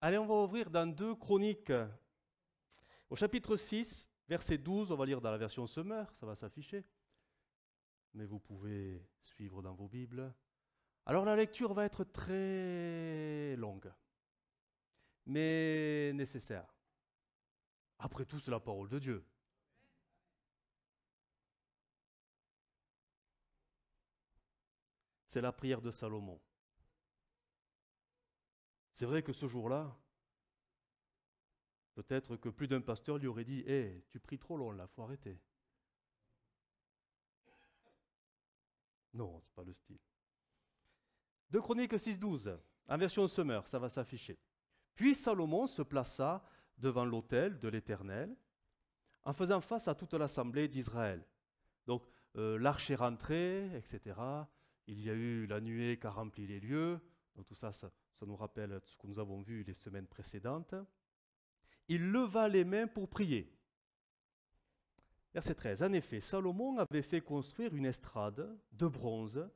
Allez, on va ouvrir dans 2 Chroniques. Au chapitre 6, verset 12, on va lire dans la version Semeur, ça va s'afficher. Mais vous pouvez suivre dans vos Bibles. Alors la lecture va être très longue, mais nécessaire. Après tout, c'est la parole de Dieu. C'est la prière de Salomon. C'est vrai que ce jour-là, peut-être que plus d'un pasteur lui aurait dit « Hé, tu pries trop long là, il faut arrêter. » Non, ce n'est pas le style. 2 Chroniques 6-12, en version Semeur, ça va s'afficher. Puis Salomon se plaça devant l'autel de l'Éternel, en faisant face à toute l'assemblée d'Israël. Donc l'arche est rentrée, etc. Il y a eu la nuée qui a rempli les lieux. Donc tout ça, ça nous rappelle ce que nous avons vu les semaines précédentes. Il leva les mains pour prier. Verset 13. En effet, Salomon avait fait construire une estrade de bronze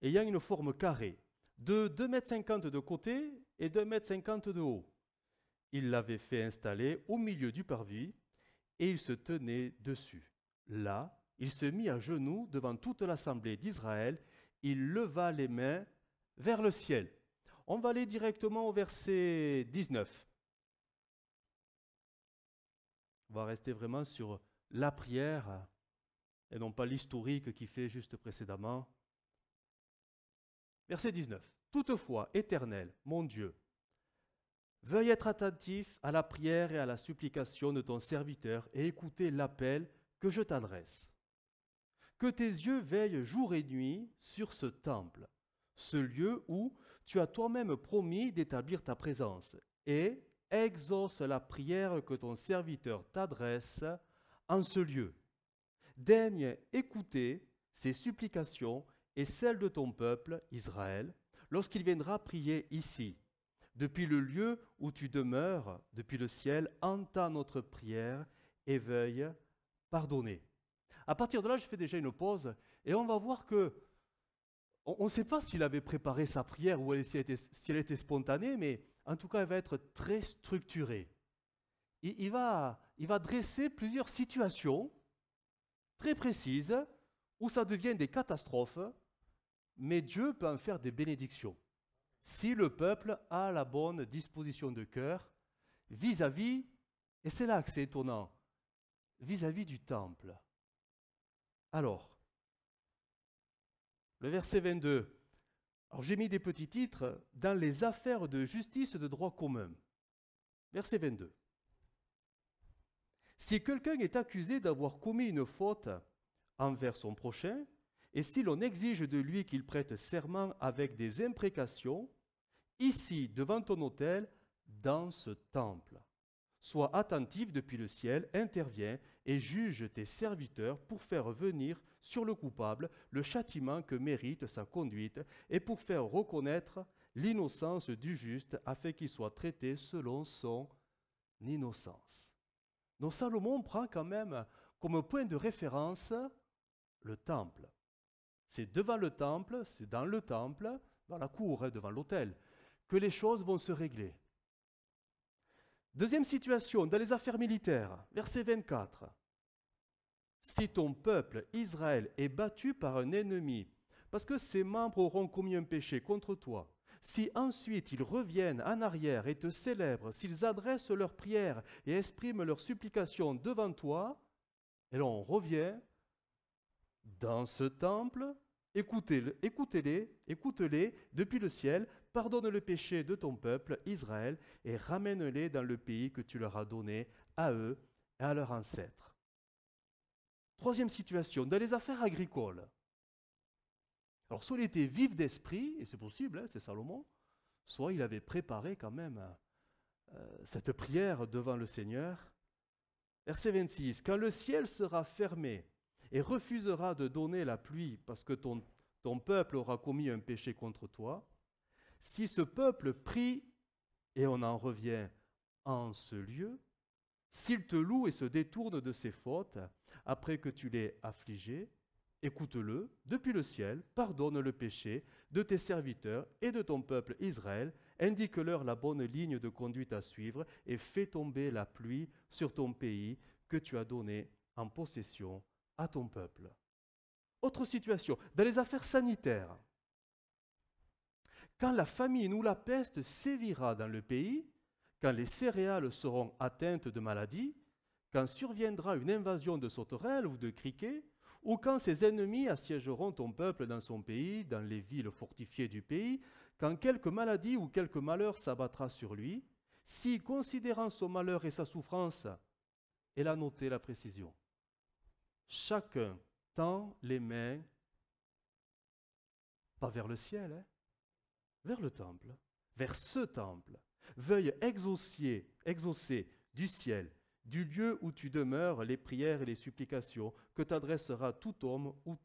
ayant une forme carrée, de 2,50 m de côté et 2,50 m de haut. Il l'avait fait installer au milieu du parvis et il se tenait dessus. Là, il se mit à genoux devant toute l'assemblée d'Israël. Il leva les mains vers le ciel. On va aller directement au verset 19. On va rester vraiment sur la prière et non pas l'historique qui fait juste précédemment. Verset 19. Toutefois, Éternel, mon Dieu, veuille être attentif à la prière et à la supplication de ton serviteur et écouter l'appel que je t'adresse. Que tes yeux veillent jour et nuit sur ce temple, ce lieu où tu as toi-même promis d'établir ta présence, et exauce la prière que ton serviteur t'adresse en ce lieu. Daigne écouter ses supplications et celles de ton peuple, Israël, lorsqu'il viendra prier ici. Depuis le lieu où tu demeures, depuis le ciel, entends notre prière et veuille pardonner. À partir de là, je fais déjà une pause et on va voir que on ne sait pas s'il avait préparé sa prière ou si elle était spontanée, mais en tout cas, elle va être très structurée. Il va dresser plusieurs situations très précises où ça devient des catastrophes, mais Dieu peut en faire des bénédictions. Si le peuple a la bonne disposition de cœur vis-à-vis, et c'est là que c'est étonnant, vis-à-vis du temple. Alors, le verset 22. Alors j'ai mis des petits titres dans les affaires de justice de droit commun. Verset 22. Si quelqu'un est accusé d'avoir commis une faute envers son prochain, et si l'on exige de lui qu'il prête serment avec des imprécations, ici, devant ton autel, dans ce temple, sois attentif depuis le ciel, interviens et juge tes serviteurs pour faire venir sur le coupable le châtiment que mérite sa conduite et pour faire reconnaître l'innocence du juste afin qu'il soit traité selon son innocence. Donc Salomon prend quand même comme point de référence le temple. C'est devant le temple, c'est dans le temple, dans la cour, devant l'autel, que les choses vont se régler. Deuxième situation, dans les affaires militaires, verset 24. Si ton peuple, Israël, est battu par un ennemi, parce que ses membres auront commis un péché contre toi, si ensuite ils reviennent en arrière et te célèbrent, s'ils adressent leurs prières et expriment leurs supplications devant toi, et là on revient dans ce temple, écoute-les depuis le ciel, pardonne le péché de ton peuple, Israël, et ramène-les dans le pays que tu leur as donné à eux et à leurs ancêtres. Troisième situation, dans les affaires agricoles. Alors, soit il était vif d'esprit, et c'est possible, hein, c'est Salomon, soit il avait préparé quand même cette prière devant le Seigneur. Verset 26, quand le ciel sera fermé et refusera de donner la pluie parce que ton peuple aura commis un péché contre toi, si ce peuple prie, et on en revient en ce lieu, s'il te loue et se détourne de ses fautes, après que tu l'aies affligé, écoute-le depuis le ciel, pardonne le péché de tes serviteurs et de ton peuple Israël, indique-leur la bonne ligne de conduite à suivre et fais tomber la pluie sur ton pays que tu as donné en possession à ton peuple. Autre situation, dans les affaires sanitaires. Quand la famine ou la peste sévira dans le pays, quand les céréales seront atteintes de maladies, quand surviendra une invasion de sauterelles ou de criquets, ou quand ses ennemis assiégeront ton peuple dans son pays, dans les villes fortifiées du pays, quand quelque maladie ou quelque malheur s'abattra sur lui, si, considérant son malheur et sa souffrance, elle a noté la précision. Chacun tend les mains, pas vers le ciel, vers le temple, vers ce temple, veuille exaucer du ciel, du lieu où tu demeures, les prières et les supplications que t'adressera tout homme ou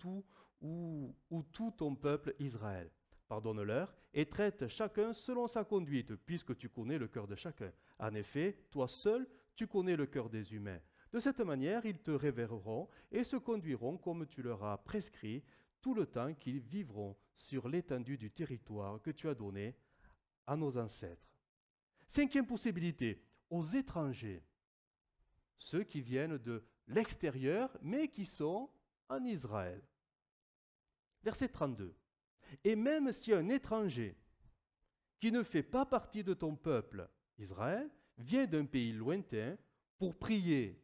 tout ton peuple Israël. Pardonne-leur et traite chacun selon sa conduite, puisque tu connais le cœur de chacun. En effet, toi seul, tu connais le cœur des humains. De cette manière, ils te révéreront et se conduiront comme tu leur as prescrit tout le temps qu'ils vivront sur l'étendue du territoire que tu as donné à nos ancêtres. Cinquième possibilité, aux étrangers, ceux qui viennent de l'extérieur, mais qui sont en Israël. Verset 32. Et même si un étranger qui ne fait pas partie de ton peuple, Israël, vient d'un pays lointain pour prier,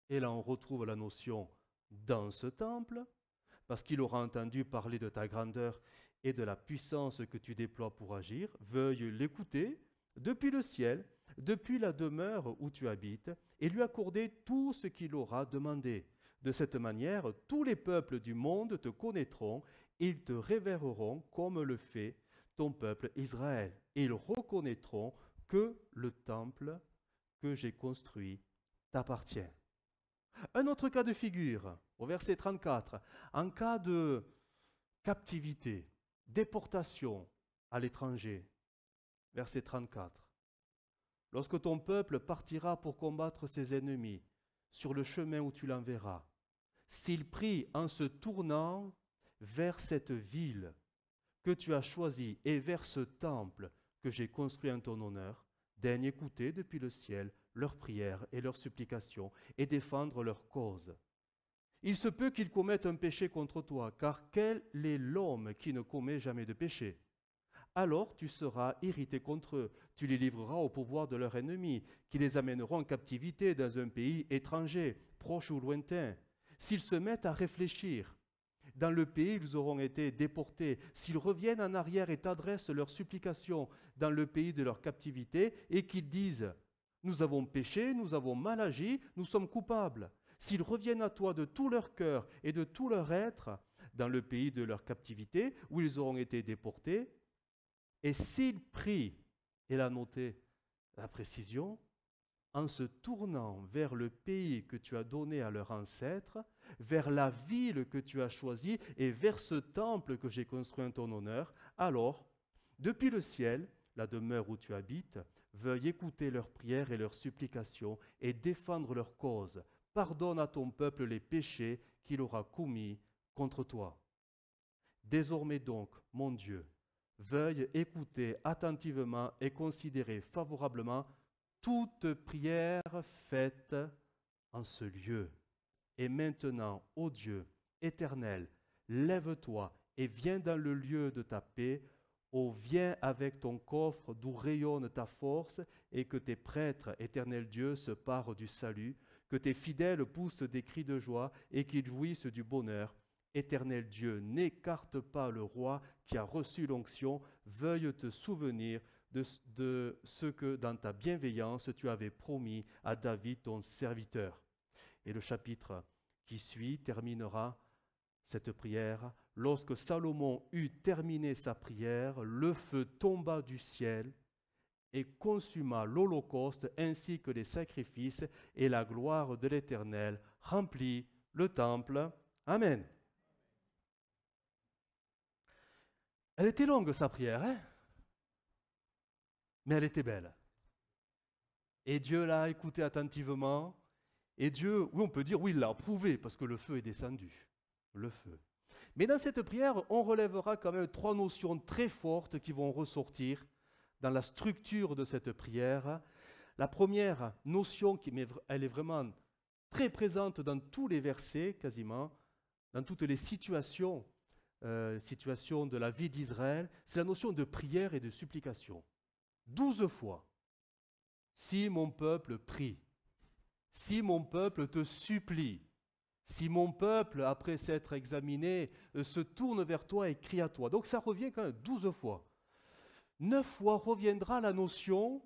et là on retrouve la notion dans ce temple, parce qu'il aura entendu parler de ta grandeur et de la puissance que tu déploies pour agir, veuille l'écouter depuis le ciel, depuis la demeure où tu habites, et lui accorder tout ce qu'il aura demandé. De cette manière, tous les peuples du monde te connaîtront, et ils te révéreront comme le fait ton peuple Israël, et ils reconnaîtront que le temple que j'ai construit t'appartient. Un autre cas de figure, au verset 34, en cas de captivité, déportation à l'étranger, verset 34. Lorsque ton peuple partira pour combattre ses ennemis sur le chemin où tu l'enverras, s'il prie en se tournant vers cette ville que tu as choisie et vers ce temple que j'ai construit en ton honneur, daigne écouter depuis le ciel leurs prières et leurs supplications et défendre leur cause. Il se peut qu'ils commettent un péché contre toi, car quel est l'homme qui ne commet jamais de péché? Alors tu seras irrité contre eux, tu les livreras au pouvoir de leurs ennemis, qui les amèneront en captivité dans un pays étranger, proche ou lointain. S'ils se mettent à réfléchir, dans le pays où ils auront été déportés, s'ils reviennent en arrière et t'adressent leurs supplications dans le pays de leur captivité, et qu'ils disent « Nous avons péché, nous avons mal agi, nous sommes coupables », s'ils reviennent à toi de tout leur cœur et de tout leur être dans le pays de leur captivité, où ils auront été déportés, et s'ils prient, et là notez la précision, en se tournant vers le pays que tu as donné à leurs ancêtres, vers la ville que tu as choisie et vers ce temple que j'ai construit en ton honneur, alors, depuis le ciel, la demeure où tu habites, veuille écouter leurs prières et leurs supplications et défendre leur cause. Pardonne à ton peuple les péchés qu'il aura commis contre toi. Désormais donc, mon Dieu, veuille écouter attentivement et considérer favorablement toute prière faite en ce lieu. Et maintenant, ô Dieu éternel, lève-toi et viens dans le lieu de ta paix. Ô viens avec ton coffre d'où rayonne ta force et que tes prêtres, éternel Dieu, se parent du salut, que tes fidèles poussent des cris de joie et qu'ils jouissent du bonheur. Éternel Dieu, n'écarte pas le roi qui a reçu l'onction, veuille te souvenir de ce que dans ta bienveillance tu avais promis à David ton serviteur. Et le chapitre qui suit terminera cette prière. Lorsque Salomon eut terminé sa prière, le feu tomba du ciel et consuma l'holocauste ainsi que les sacrifices, et la gloire de l'Éternel remplit le temple. Amen. Elle était longue, sa prière, hein? Mais elle était belle. Et Dieu l'a écoutée attentivement. Et Dieu, oui, on peut dire, oui, il l'a approuvé, parce que le feu est descendu. Le feu. Mais dans cette prière, on relèvera quand même 3 notions très fortes qui vont ressortir dans la structure de cette prière. La première notion, elle est vraiment très présente dans tous les versets, quasiment, dans toutes les situations de la vie d'Israël, c'est la notion de prière et de supplication. 12 fois. Si mon peuple prie, si mon peuple te supplie, si mon peuple, après s'être examiné, se tourne vers toi et crie à toi. Donc ça revient quand même 12 fois. 9 fois reviendra la notion,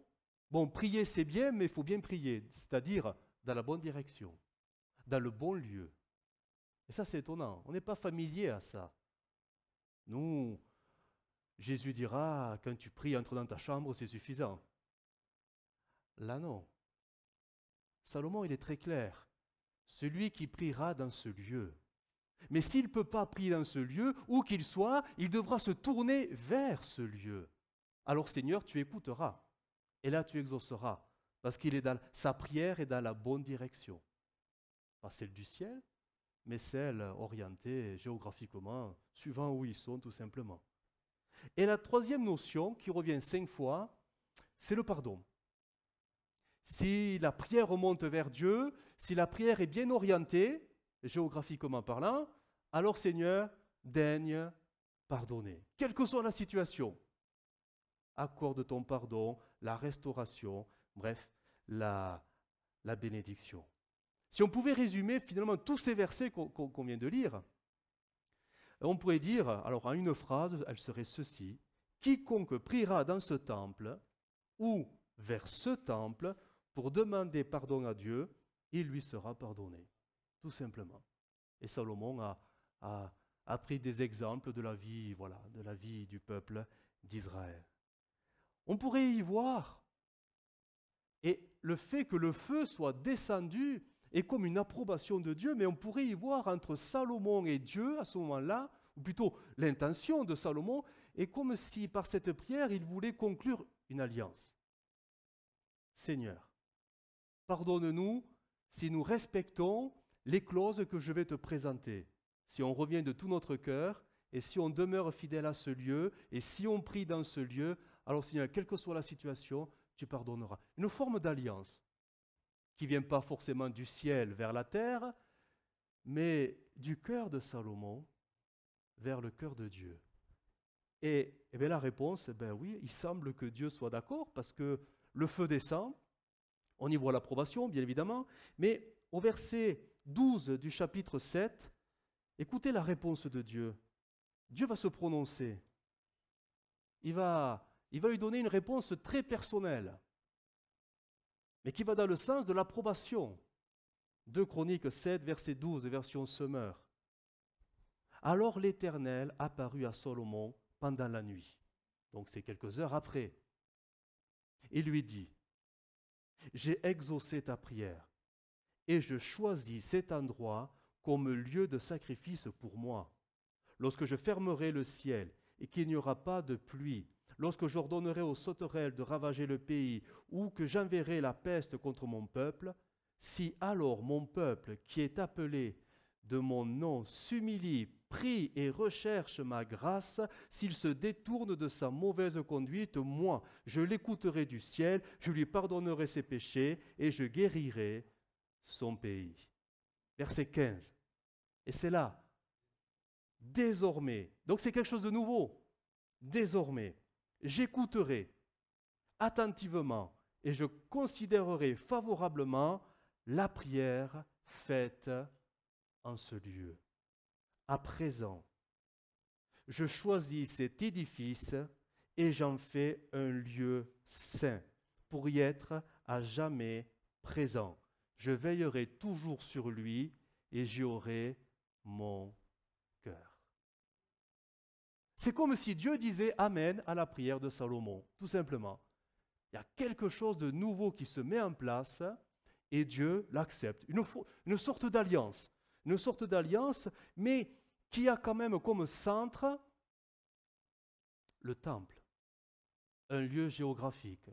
bon, prier c'est bien, mais il faut bien prier, c'est-à-dire dans la bonne direction, dans le bon lieu. Et ça c'est étonnant, on n'est pas familier à ça. Nous, Jésus dira, quand tu pries, entre dans ta chambre, c'est suffisant. Là non. Salomon, il est très clair. Celui qui priera dans ce lieu. Mais s'il ne peut pas prier dans ce lieu, où qu'il soit, il devra se tourner vers ce lieu. Alors Seigneur, tu écouteras. Et là, tu exauceras. Parce qu'il est dans sa prière est dans la bonne direction. Pas celle du ciel, mais celle orientée géographiquement, suivant où ils sont tout simplement. Et la troisième notion, qui revient 5 fois, c'est le pardon. Si la prière remonte vers Dieu, si la prière est bien orientée, géographiquement parlant, alors Seigneur, daigne pardonner. Quelle que soit la situation, accorde ton pardon, la restauration, bref, la bénédiction. Si on pouvait résumer finalement tous ces versets qu'on vient de lire, on pourrait dire, alors en une phrase, elle serait ceci: quiconque priera dans ce temple ou vers ce temple pour demander pardon à Dieu, il lui sera pardonné, tout simplement. Et Salomon a pris des exemples de la vie, voilà, de la vie du peuple d'Israël. On pourrait y voir, et le fait que le feu soit descendu est comme une approbation de Dieu, mais on pourrait y voir entre Salomon et Dieu à ce moment-là, ou plutôt l'intention de Salomon, est comme si par cette prière il voulait conclure une alliance. Seigneur, pardonne-nous si nous respectons les clauses que je vais te présenter, si on revient de tout notre cœur et si on demeure fidèle à ce lieu et si on prie dans ce lieu, alors Seigneur, quelle que soit la situation, tu pardonneras. Une forme d'alliance qui ne vient pas forcément du ciel vers la terre, mais du cœur de Salomon vers le cœur de Dieu. Et bien la réponse, oui, il semble que Dieu soit d'accord parce que le feu descend, on y voit l'approbation, bien évidemment, mais au verset 12 du chapitre 7, écoutez la réponse de Dieu. Dieu va se prononcer. Il va lui donner une réponse très personnelle, mais qui va dans le sens de l'approbation. 2 Chroniques 7, verset 12, version Semeur. Alors l'Éternel apparut à Salomon pendant la nuit, donc c'est quelques heures après, et lui dit: j'ai exaucé ta prière, et je choisis cet endroit comme lieu de sacrifice pour moi. Lorsque je fermerai le ciel et qu'il n'y aura pas de pluie, lorsque j'ordonnerai aux sauterelles de ravager le pays, ou que j'enverrai la peste contre mon peuple, si alors mon peuple qui est appelé de mon nom s'humilie, prie et recherche ma grâce, s'il se détourne de sa mauvaise conduite, moi, je l'écouterai du ciel, je lui pardonnerai ses péchés et je guérirai son pays. Verset 15. Et c'est là. Désormais, donc c'est quelque chose de nouveau. Désormais, j'écouterai attentivement et je considérerai favorablement la prière faite en ce lieu. À présent, je choisis cet édifice et j'en fais un lieu saint pour y être à jamais présent. Je veillerai toujours sur lui et j'y aurai mon cœur. C'est comme si Dieu disait Amen à la prière de Salomon, tout simplement. Il y a quelque chose de nouveau qui se met en place et Dieu l'accepte. Une sorte d'alliance. Une sorte d'alliance, mais qui a quand même comme centre le temple, un lieu géographique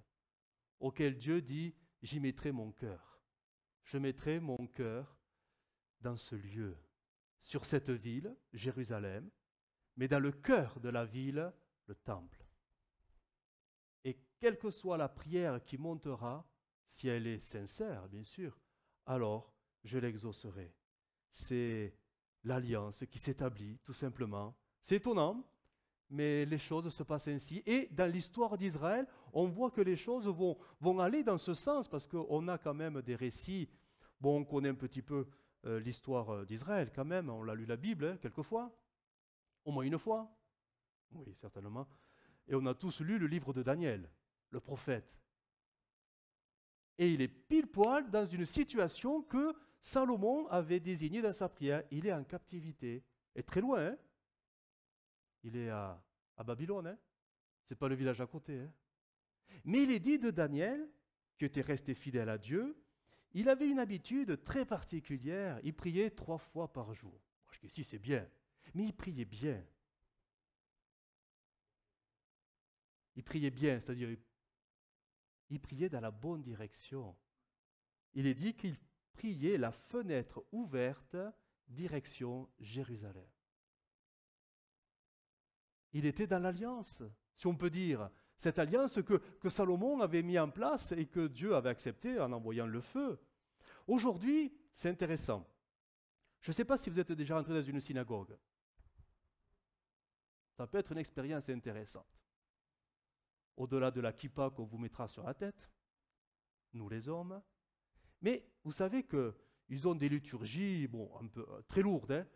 auquel Dieu dit « j'y mettrai mon cœur ». Je mettrai mon cœur dans ce lieu, sur cette ville, Jérusalem, mais dans le cœur de la ville, le temple. Et quelle que soit la prière qui montera, si elle est sincère, bien sûr, alors je l'exaucerai. C'est l'alliance qui s'établit, tout simplement. C'est étonnant, mais les choses se passent ainsi. Et dans l'histoire d'Israël, on voit que les choses vont aller dans ce sens, parce qu'on a quand même des récits. Bon, on connaît un petit peu l'histoire d'Israël quand même, on l'a lu la Bible quelquefois, au moins une fois. Oui, certainement. Et on a tous lu le livre de Daniel, le prophète. Et il est pile poil dans une situation que Salomon avait désignée dans sa prière. Il est en captivité, et très loin, hein. Il est à Babylone, hein. Ce n'est pas le village à côté. Hein. Mais il est dit de Daniel, qui était resté fidèle à Dieu, il avait une habitude très particulière, il priait 3 fois par jour. Jusqu'ici c'est bien, mais il priait bien. Il priait bien, c'est-à-dire il priait dans la bonne direction. Il est dit qu'il priait la fenêtre ouverte, direction Jérusalem. Il était dans l'alliance, si on peut dire, cette alliance que Salomon avait mis en place et que Dieu avait acceptée en envoyant le feu. Aujourd'hui, c'est intéressant. Je ne sais pas si vous êtes déjà entré dans une synagogue. Ça peut être une expérience intéressante. Au-delà de la kippa qu'on vous mettra sur la tête, nous les hommes. Mais vous savez qu'ils ont des liturgies, bon, un peu très lourdes. Hein.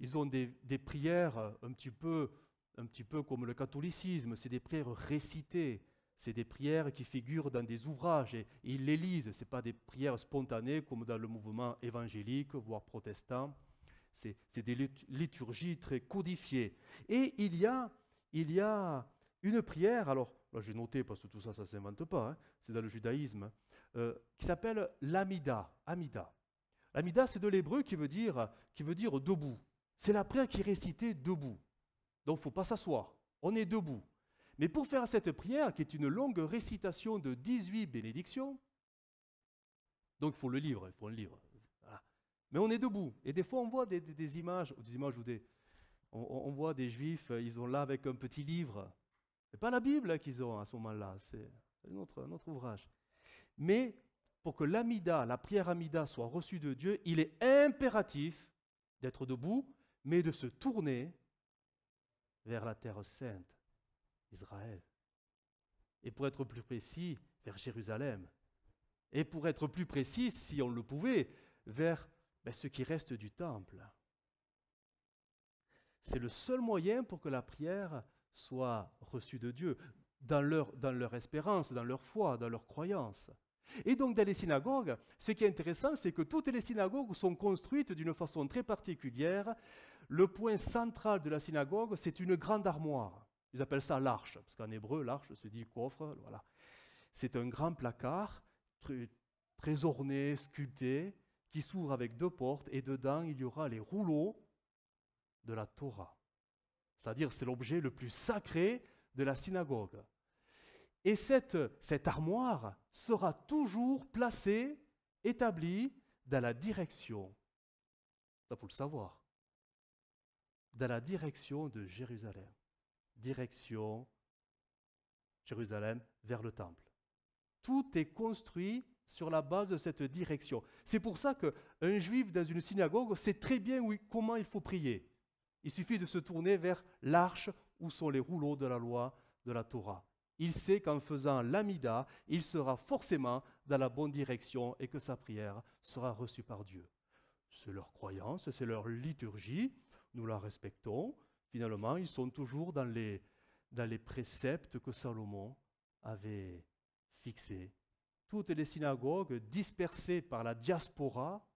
Ils ont des prières un petit peu comme le catholicisme. C'est des prières récitées. C'est des prières qui figurent dans des ouvrages et ils les lisent. Ce n'est pas des prières spontanées comme dans le mouvement évangélique, voire protestant. C'est des liturgies très codifiées. Et il y a une prière, alors là j'ai noté parce que tout ça ne s'invente pas, hein, c'est dans le judaïsme, qui s'appelle l'Amida. Amida. L'Amida, c'est de l'hébreu qui veut dire debout. C'est la prière qui est récitée debout. Donc il ne faut pas s'asseoir, on est debout. Mais pour faire cette prière, qui est une longue récitation de 18 bénédictions, donc il faut le livre, il faut un livre. Voilà. Mais on est debout. Et des fois on voit des images, on voit des juifs, ils ont là avec un petit livre. Ce n'est pas la Bible qu'ils ont à ce moment-là, c'est un autre ouvrage. Mais pour que l'Amida, la prière Amida soit reçue de Dieu, il est impératif d'être debout, mais de se tourner vers la terre sainte, Israël. Et pour être plus précis, vers Jérusalem. Et pour être plus précis, si on le pouvait, vers ce qui reste du temple. C'est le seul moyen pour que la prière soit reçue de Dieu, dans leur espérance, dans leur foi, dans leur croyance. Et donc dans les synagogues, ce qui est intéressant, c'est que toutes les synagogues sont construites d'une façon très particulière. Le point central de la synagogue, c'est une grande armoire. Ils appellent ça l'arche, parce qu'en hébreu, l'arche se dit coffre. Voilà. C'est un grand placard, très orné, sculpté, qui s'ouvre avec 2 portes, et dedans, il y aura les rouleaux de la Torah. C'est-à-dire, c'est l'objet le plus sacré de la synagogue. Et cette armoire sera toujours placée, établie dans la direction, ça faut le savoir, dans la direction de Jérusalem. Direction Jérusalem vers le temple. Tout est construit sur la base de cette direction. C'est pour ça qu'un juif dans une synagogue sait très bien comment il faut prier. Il suffit de se tourner vers l'arche où sont les rouleaux de la loi de la Torah. Il sait qu'en faisant l'Amida, il sera forcément dans la bonne direction et que sa prière sera reçue par Dieu. C'est leur croyance, c'est leur liturgie, nous la respectons. Finalement, ils sont toujours dans les préceptes que Salomon avait fixés. Toutes les synagogues dispersées par la diaspora,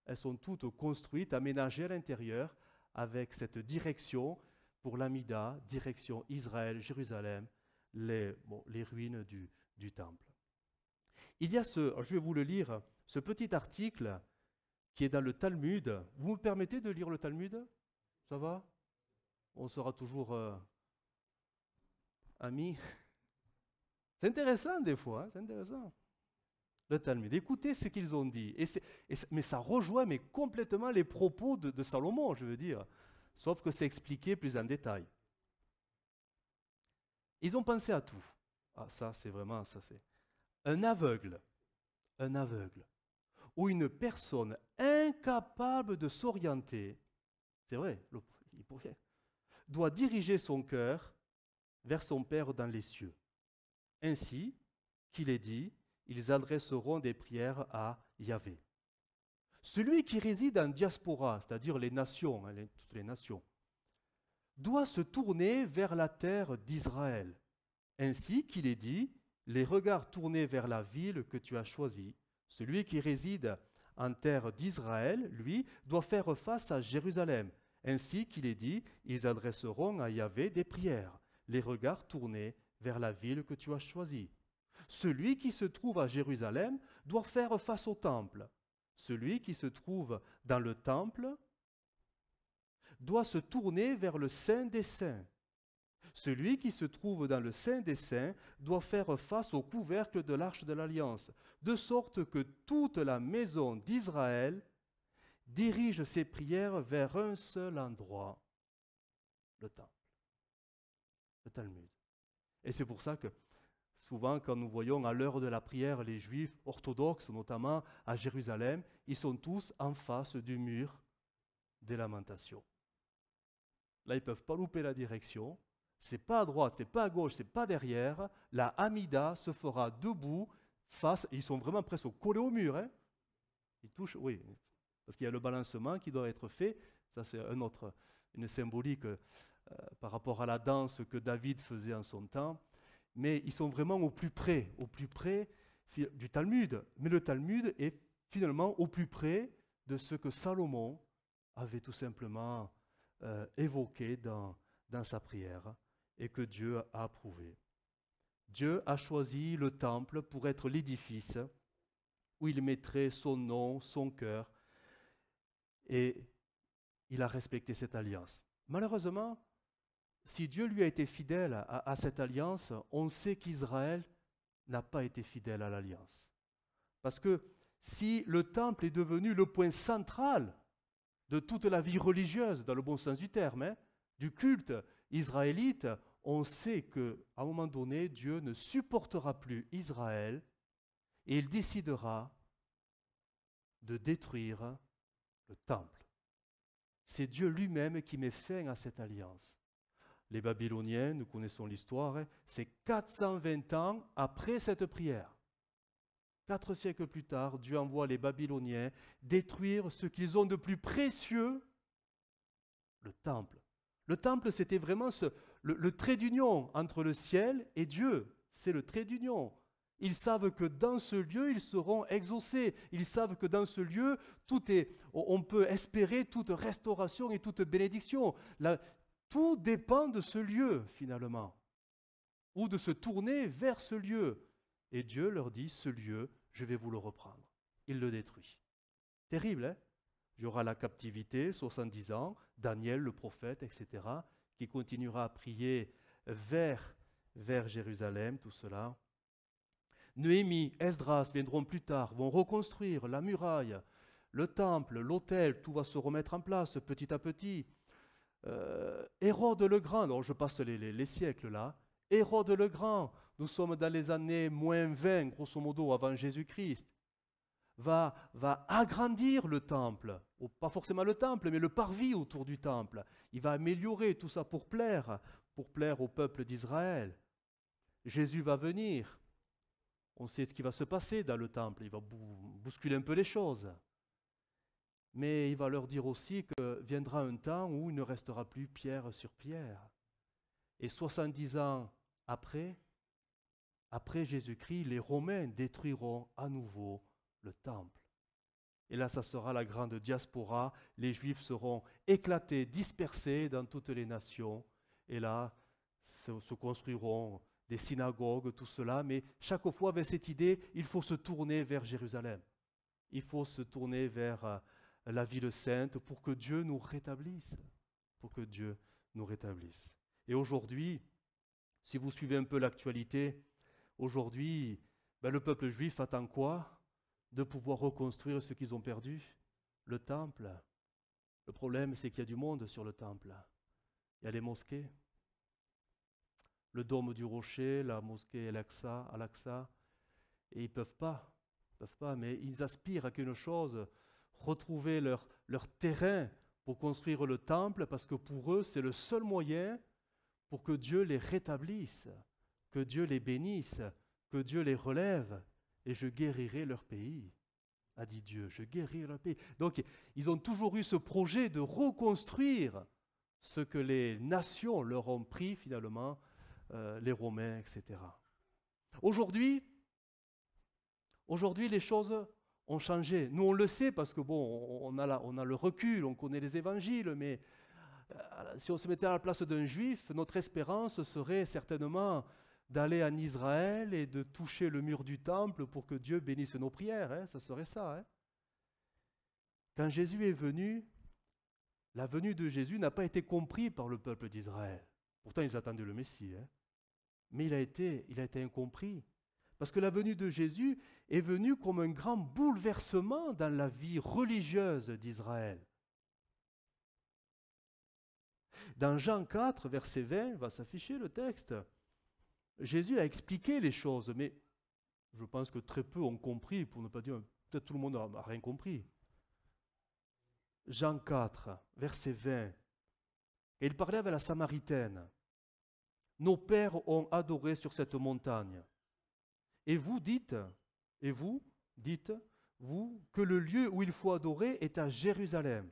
elles sont toutes construites, aménagées à l'intérieur, avec cette direction pour l'Amida, direction Israël, Jérusalem, les ruines du temple. Il y a je vais vous le lire, ce petit article qui est dans le Talmud. Vous me permettez de lire le Talmud? Ça va? On sera toujours amis. C'est intéressant des fois, hein, c'est intéressant. Le Talmud. Écoutez ce qu'ils ont dit. Mais ça rejoint complètement les propos de Salomon, je veux dire. Sauf que c'est expliqué plus en détail. Ils ont pensé à tout. Ah, ça, c'est vraiment, ça, c'est un aveugle, ou une personne incapable de s'orienter, c'est vrai, il pourrait, doit diriger son cœur vers son Père dans les cieux. Ainsi qu'il est dit, ils adresseront des prières à Yahvé. Celui qui réside en diaspora, c'est-à-dire les nations, toutes les nations, doit se tourner vers la terre d'Israël. Ainsi qu'il est dit, les regards tournés vers la ville que tu as choisie. Celui qui réside en terre d'Israël, lui, doit faire face à Jérusalem. Ainsi qu'il est dit, ils adresseront à Yahvé des prières, les regards tournés vers la ville que tu as choisie. Celui qui se trouve à Jérusalem doit faire face au temple. Celui qui se trouve dans le temple doit se tourner vers le Saint des Saints. Celui qui se trouve dans le Saint des Saints doit faire face au couvercle de l'Arche de l'Alliance, de sorte que toute la maison d'Israël dirige ses prières vers un seul endroit, le temple, le Talmud. Et c'est pour ça que souvent, quand nous voyons à l'heure de la prière les Juifs orthodoxes, notamment à Jérusalem, ils sont tous en face du mur des lamentations. Là, ils ne peuvent pas louper la direction. C'est pas à droite, c'est pas à gauche, c'est pas derrière. La Hamida se fera debout face. Ils sont vraiment presque collés au mur. Hein. Ils touchent, oui, parce qu'il y a le balancement qui doit être fait. Ça, c'est une symbolique par rapport à la danse que David faisait en son temps. Mais ils sont vraiment au plus près du Talmud. Mais le Talmud est finalement au plus près de ce que Salomon avait tout simplement évoqué dans sa prière et que Dieu a approuvé. Dieu a choisi le temple pour être l'édifice où il mettrait son nom, son cœur, et il a respecté cette alliance. Malheureusement, si Dieu lui a été fidèle à cette alliance, on sait qu'Israël n'a pas été fidèle à l'alliance. Parce que si le temple est devenu le point central de toute la vie religieuse, dans le bon sens du terme, du culte israélite, on sait qu'à un moment donné, Dieu ne supportera plus Israël et il décidera de détruire le temple. C'est Dieu lui-même qui met fin à cette alliance. Les Babyloniens, nous connaissons l'histoire, c'est 420 ans après cette prière. 4 siècles plus tard, Dieu envoie les Babyloniens détruire ce qu'ils ont de plus précieux, le temple. Le temple, c'était vraiment le trait d'union entre le ciel et Dieu. C'est le trait d'union. Ils savent que dans ce lieu, ils seront exaucés. Ils savent que dans ce lieu, on peut espérer toute restauration et toute bénédiction. Tout dépend de ce lieu, finalement, ou de se tourner vers ce lieu. Et Dieu leur dit, ce lieu, je vais vous le reprendre. Il le détruit. Terrible, hein? Il y aura la captivité, 70 ans, Daniel, le prophète, etc., qui continuera à prier vers Jérusalem, tout cela. Néhémie, Esdras viendront plus tard, vont reconstruire la muraille, le temple, l'autel, tout va se remettre en place petit à petit. Hérode le Grand, alors je passe les siècles là, Hérode le Grand, nous sommes dans les années moins 20, grosso modo, avant Jésus-Christ, va agrandir le temple, ou pas forcément le temple, mais le parvis autour du temple. Il va améliorer tout ça pour plaire au peuple d'Israël. Jésus va venir. On sait ce qui va se passer dans le temple. Il va bousculer un peu les choses. Mais il va leur dire aussi que viendra un temps où il ne restera plus pierre sur pierre. Et 70 ans après Jésus-Christ, les Romains détruiront à nouveau le temple. Et là, ça sera la grande diaspora. Les Juifs seront éclatés, dispersés dans toutes les nations. Et là, se construiront des synagogues, tout cela. Mais chaque fois avec cette idée, il faut se tourner vers Jérusalem. Il faut se tourner vers la ville sainte pour que Dieu nous rétablisse. Pour que Dieu nous rétablisse. Et aujourd'hui, si vous suivez un peu l'actualité, aujourd'hui, le peuple juif attend quoi? De pouvoir reconstruire ce qu'ils ont perdu, le temple. Le problème, c'est qu'il y a du monde sur le temple. Il y a les mosquées. le dôme du rocher, la mosquée Al-Aqsa, et ils ne peuvent pas, mais ils aspirent à quelque chose, retrouver leur terrain pour construire le temple, parce que pour eux, c'est le seul moyen pour que Dieu les rétablisse, que Dieu les bénisse, que Dieu les relève, et je guérirai leur pays, a dit Dieu, je guérirai leur pays. Donc, ils ont toujours eu ce projet de reconstruire ce que les nations leur ont pris finalement, les Romains, etc. Aujourd'hui, les choses ont changé. Nous, on le sait parce que bon, on a le recul, on connaît les évangiles, mais si on se mettait à la place d'un juif, notre espérance serait certainement d'aller en Israël et de toucher le mur du temple pour que Dieu bénisse nos prières. Hein, ça serait ça. Hein. Quand Jésus est venu, la venue de Jésus n'a pas été comprise par le peuple d'Israël. Pourtant, ils attendaient le Messie. Hein. Mais il a été incompris. Parce que la venue de Jésus est venue comme un grand bouleversement dans la vie religieuse d'Israël. Dans Jean 4, verset 20, va s'afficher le texte. Jésus a expliqué les choses, mais je pense que très peu ont compris, pour ne pas dire, peut-être tout le monde n'a rien compris. Jean 4, verset 20, et il parlait avec la Samaritaine. Nos pères ont adoré sur cette montagne. Et vous dites, vous, que le lieu où il faut adorer est à Jérusalem.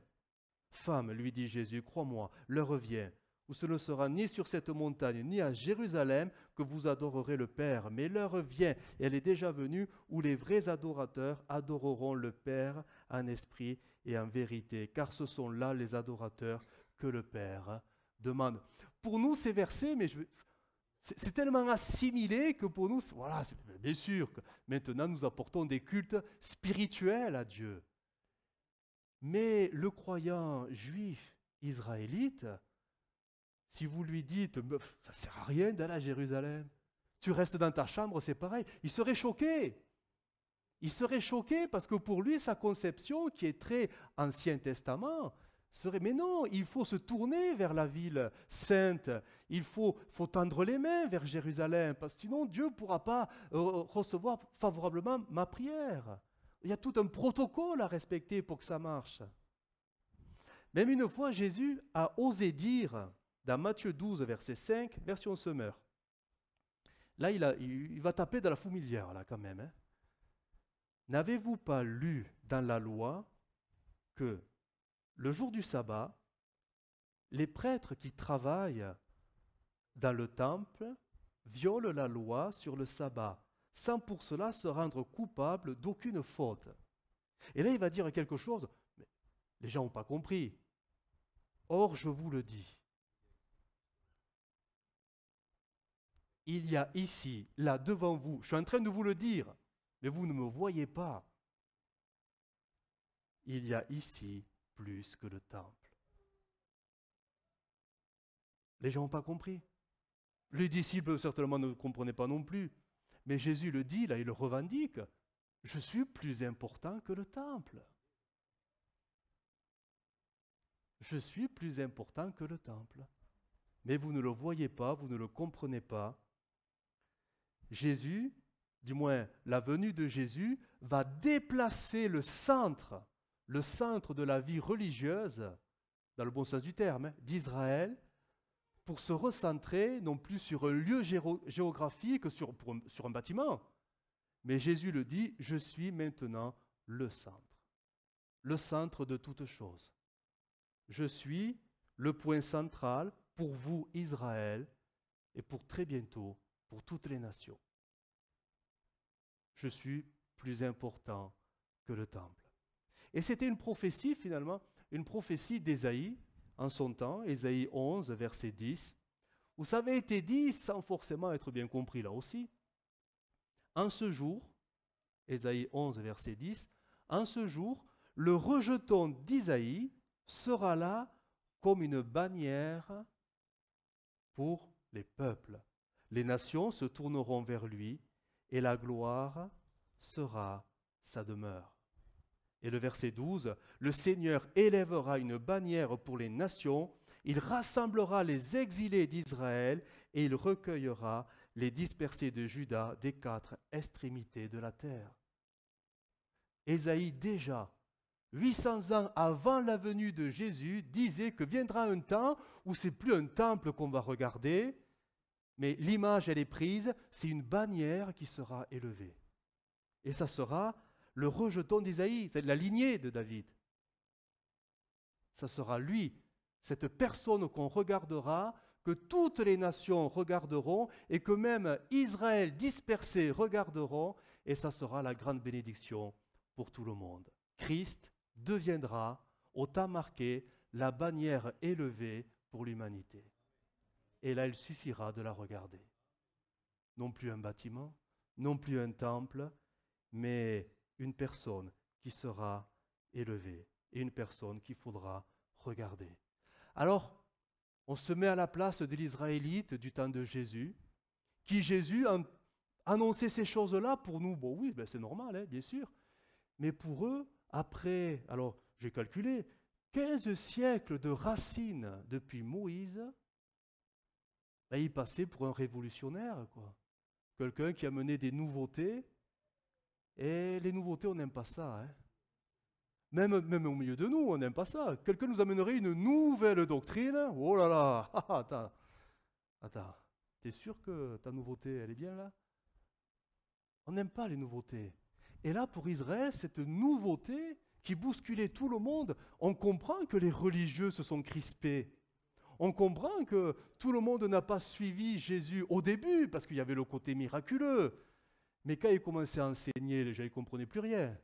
Femme, lui dit Jésus, crois-moi, l'heure vient, où ce ne sera ni sur cette montagne, ni à Jérusalem que vous adorerez le Père. Mais l'heure vient, et elle est déjà venue, où les vrais adorateurs adoreront le Père en esprit et en vérité, car ce sont là les adorateurs que le Père demande. Pour nous, ces versets, mais c'est tellement assimilé que pour nous, voilà, c'est bien sûr que maintenant nous apportons des cultes spirituels à Dieu. Mais le croyant juif israélite, si vous lui dites « ça ne sert à rien d'aller à Jérusalem, tu restes dans ta chambre, c'est pareil », il serait choqué. Il serait choqué parce que pour lui, sa conception, qui est très Ancien Testament, serait « mais non, il faut se tourner vers la ville sainte, il faut tendre les mains vers Jérusalem, parce que sinon Dieu ne pourra pas recevoir favorablement ma prière. » Il y a tout un protocole à respecter pour que ça marche. Même une fois, Jésus a osé dire, dans Matthieu 12, verset 5, version Semeur. Là, il va taper dans la fourmilière, là, quand même. Hein. N'avez-vous pas lu dans la loi que le jour du sabbat, les prêtres qui travaillent dans le temple violent la loi sur le sabbat, sans pour cela se rendre coupable d'aucune faute. Et là, il va dire quelque chose, mais les gens n'ont pas compris. Or, je vous le dis, il y a ici, là, devant vous, je suis en train de vous le dire, mais vous ne me voyez pas. Il y a ici plus que le temple. Les gens n'ont pas compris. Les disciples, certainement, ne comprenaient pas non plus. Mais Jésus le dit, là, il le revendique. Je suis plus important que le temple. Je suis plus important que le temple. Mais vous ne le voyez pas, vous ne le comprenez pas. Jésus, du moins la venue de Jésus, va déplacer le centre de la vie religieuse, dans le bon sens du terme, hein, d'Israël, pour se recentrer non plus sur un lieu géographique, sur un bâtiment. Mais Jésus le dit, je suis maintenant le centre de toutes choses. Je suis le point central pour vous, Israël, et pour très bientôt, pour toutes les nations. Je suis plus important que le temple. Et c'était une prophétie finalement, une prophétie d'Ésaïe, en son temps, Ésaïe 11, verset 10, où ça avait été dit sans forcément être bien compris là aussi. En ce jour, Ésaïe 11, verset 10, en ce jour, le rejeton d'Isaïe sera là comme une bannière pour les peuples. Les nations se tourneront vers lui et la gloire sera sa demeure. Et le verset 12, le Seigneur élèvera une bannière pour les nations Il rassemblera les exilés d'Israël et il recueillera les dispersés de Juda des 4 extrémités de la terre. Ésaïe, déjà 800 ans avant la venue de Jésus, disait que viendra un temps où ce n'est plus un temple qu'on va regarder, mais l'image, elle est prise, c'est une bannière qui sera élevée. Et ça sera le rejeton d'Ésaïe, c'est la lignée de David. Ça sera lui, cette personne qu'on regardera, que toutes les nations regarderont et que même Israël dispersé regarderont, et ça sera la grande bénédiction pour tout le monde. Christ deviendra, au temps marqué, la bannière élevée pour l'humanité. Et là, il suffira de la regarder. Non plus un bâtiment, non plus un temple, mais une personne qui sera élevée et une personne qu'il faudra regarder. Alors, on se met à la place de l'Israélite du temps de Jésus, qui Jésus annonçait ces choses-là pour nous. Bon oui, ben c'est normal, hein, bien sûr. Mais pour eux, après, alors j'ai calculé, 15 siècles de racines depuis Moïse, ben, il passait pour un révolutionnaire, quoi. Quelqu'un qui a mené des nouveautés. Et les nouveautés, on n'aime pas ça. Hein. Même au milieu de nous, on n'aime pas ça. Quelqu'un nous amènerait une nouvelle doctrine. Oh là là, attends, t'es sûr que ta nouveauté, elle est bien là? On n'aime pas les nouveautés. Et là, pour Israël, cette nouveauté qui bousculait tout le monde, on comprend que les religieux se sont crispés. On comprend que tout le monde n'a pas suivi Jésus au début, parce qu'il y avait le côté miraculeux. Mais quand il commençait à enseigner, les gens ne comprenaient plus rien.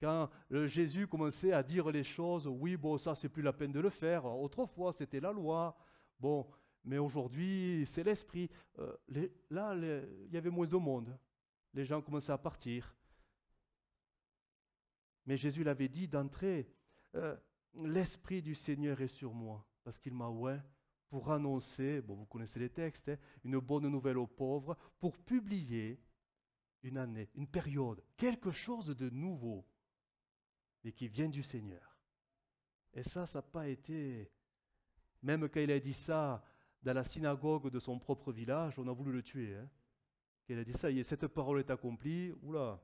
Quand Jésus commençait à dire les choses, oui, bon, ça, c'est plus la peine de le faire. Autrefois, c'était la loi. Bon, mais aujourd'hui, c'est l'esprit. Il y avait moins de monde. Les gens commençaient à partir. Mais Jésus l'avait dit d'entrée, l'esprit du Seigneur est sur moi, parce qu'il m'a oint pour annoncer, bon, vous connaissez les textes, hein, une bonne nouvelle aux pauvres, pour publier une année, une période, quelque chose de nouveau, mais qui vient du Seigneur. Et ça n'a pas été... Même quand il a dit ça dans la synagogue de son propre village, on a voulu le tuer. Hein. Quand il a dit ça, cette parole est accomplie, oula,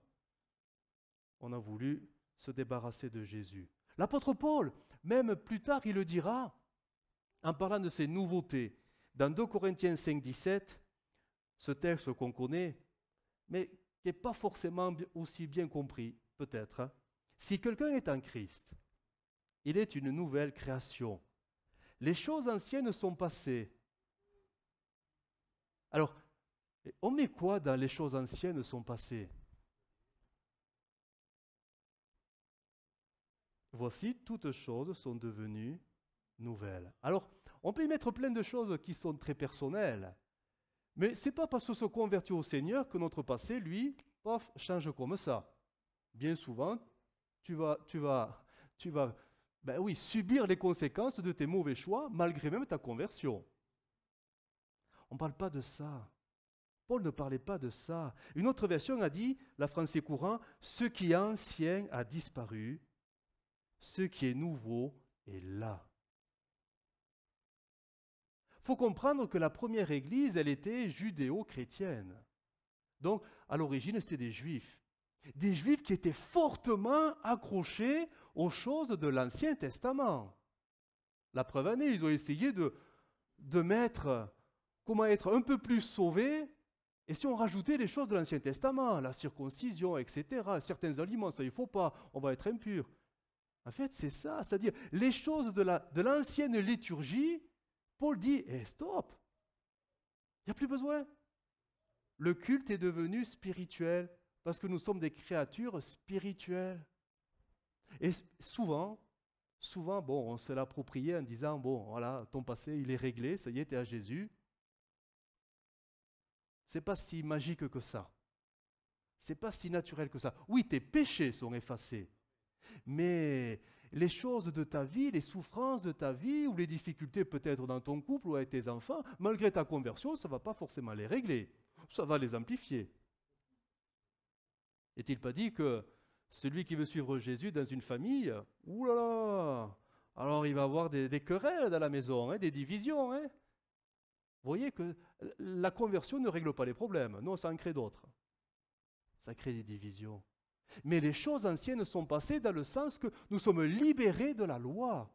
on a voulu se débarrasser de Jésus. L'apôtre Paul, même plus tard, il le dira, en parlant de ces nouveautés, dans 2 Corinthiens 5, 17, ce texte qu'on connaît, mais qui n'est pas forcément aussi bien compris, peut-être. Hein. Si quelqu'un est en Christ, il est une nouvelle création. Les choses anciennes sont passées. Alors, on met quoi dans les choses anciennes sont passées? Voici, toutes choses sont devenues nouvelles. Alors, on peut y mettre plein de choses qui sont très personnelles. Mais ce n'est pas parce qu'on se convertit au Seigneur que notre passé, lui, pof, change comme ça. Bien souvent, tu vas ben oui, subir les conséquences de tes mauvais choix, malgré même ta conversion. On ne parle pas de ça. Paul ne parlait pas de ça. Une autre version a dit, la français courant, ce qui est ancien a disparu, ce qui est nouveau est là. Il faut comprendre que la première église, elle était judéo-chrétienne. Donc, à l'origine, c'était des juifs. Des juifs qui étaient fortement accrochés aux choses de l'Ancien Testament. La preuve en est, ils ont essayé de mettre comment être un peu plus sauvés, et si on rajoutait les choses de l'Ancien Testament, la circoncision, etc., certains aliments, ça il ne faut pas, on va être impur. En fait, c'est ça, c'est-à-dire les choses de l'ancienne liturgie, Paul dit, stop, il n'y a plus besoin. Le culte est devenu spirituel, parce que nous sommes des créatures spirituelles. Et souvent, bon, on se l'appropriait en disant, bon, voilà, ton passé, il est réglé, ça y est, tu es à Jésus. Ce n'est pas si magique que ça. Ce n'est pas si naturel que ça. Oui, tes péchés sont effacés, mais les choses de ta vie, les souffrances de ta vie, ou les difficultés peut-être dans ton couple ou avec tes enfants, malgré ta conversion, ça ne va pas forcément les régler. Ça va les amplifier. Est-il pas dit que celui qui veut suivre Jésus dans une famille, oulala, alors il va y avoir des querelles dans la maison, hein, des divisions. Hein. Vous voyez que la conversion ne règle pas les problèmes. Non, ça en crée d'autres. Ça crée des divisions. Mais les choses anciennes sont passées dans le sens que nous sommes libérés de la loi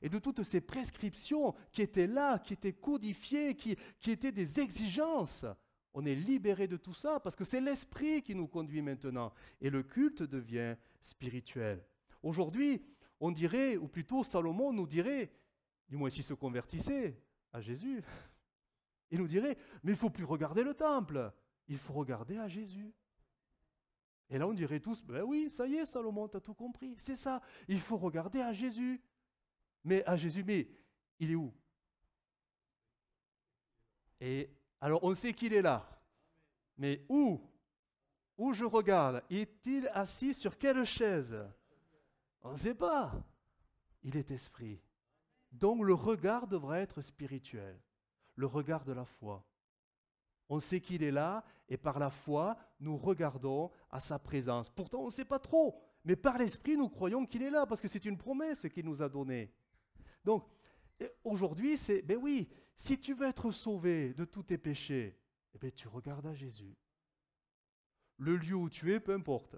et de toutes ces prescriptions qui étaient là, qui étaient codifiées, qui étaient des exigences. On est libérés de tout ça parce que c'est l'esprit qui nous conduit maintenant. Et le culte devient spirituel. Aujourd'hui, on dirait, ou plutôt Salomon nous dirait, du moins s'il se convertissait à Jésus, il nous dirait, mais il ne faut plus regarder le temple, il faut regarder à Jésus. Et là on dirait tous, ben oui, ça y est Salomon, tu as tout compris, c'est ça, il faut regarder à Jésus. Mais à Jésus, mais il est où? Et alors on sait qu'il est là, mais où? Où je regarde? Est-il assis sur quelle chaise? On ne sait pas. Il est esprit. Donc le regard devra être spirituel, le regard de la foi. On sait qu'il est là et par la foi, nous regardons à sa présence. Pourtant, on ne sait pas trop, mais par l'esprit, nous croyons qu'il est là parce que c'est une promesse qu'il nous a donnée. Donc aujourd'hui, c'est, ben oui, si tu veux être sauvé de tous tes péchés, eh ben, tu regardes à Jésus. Le lieu où tu es, peu importe.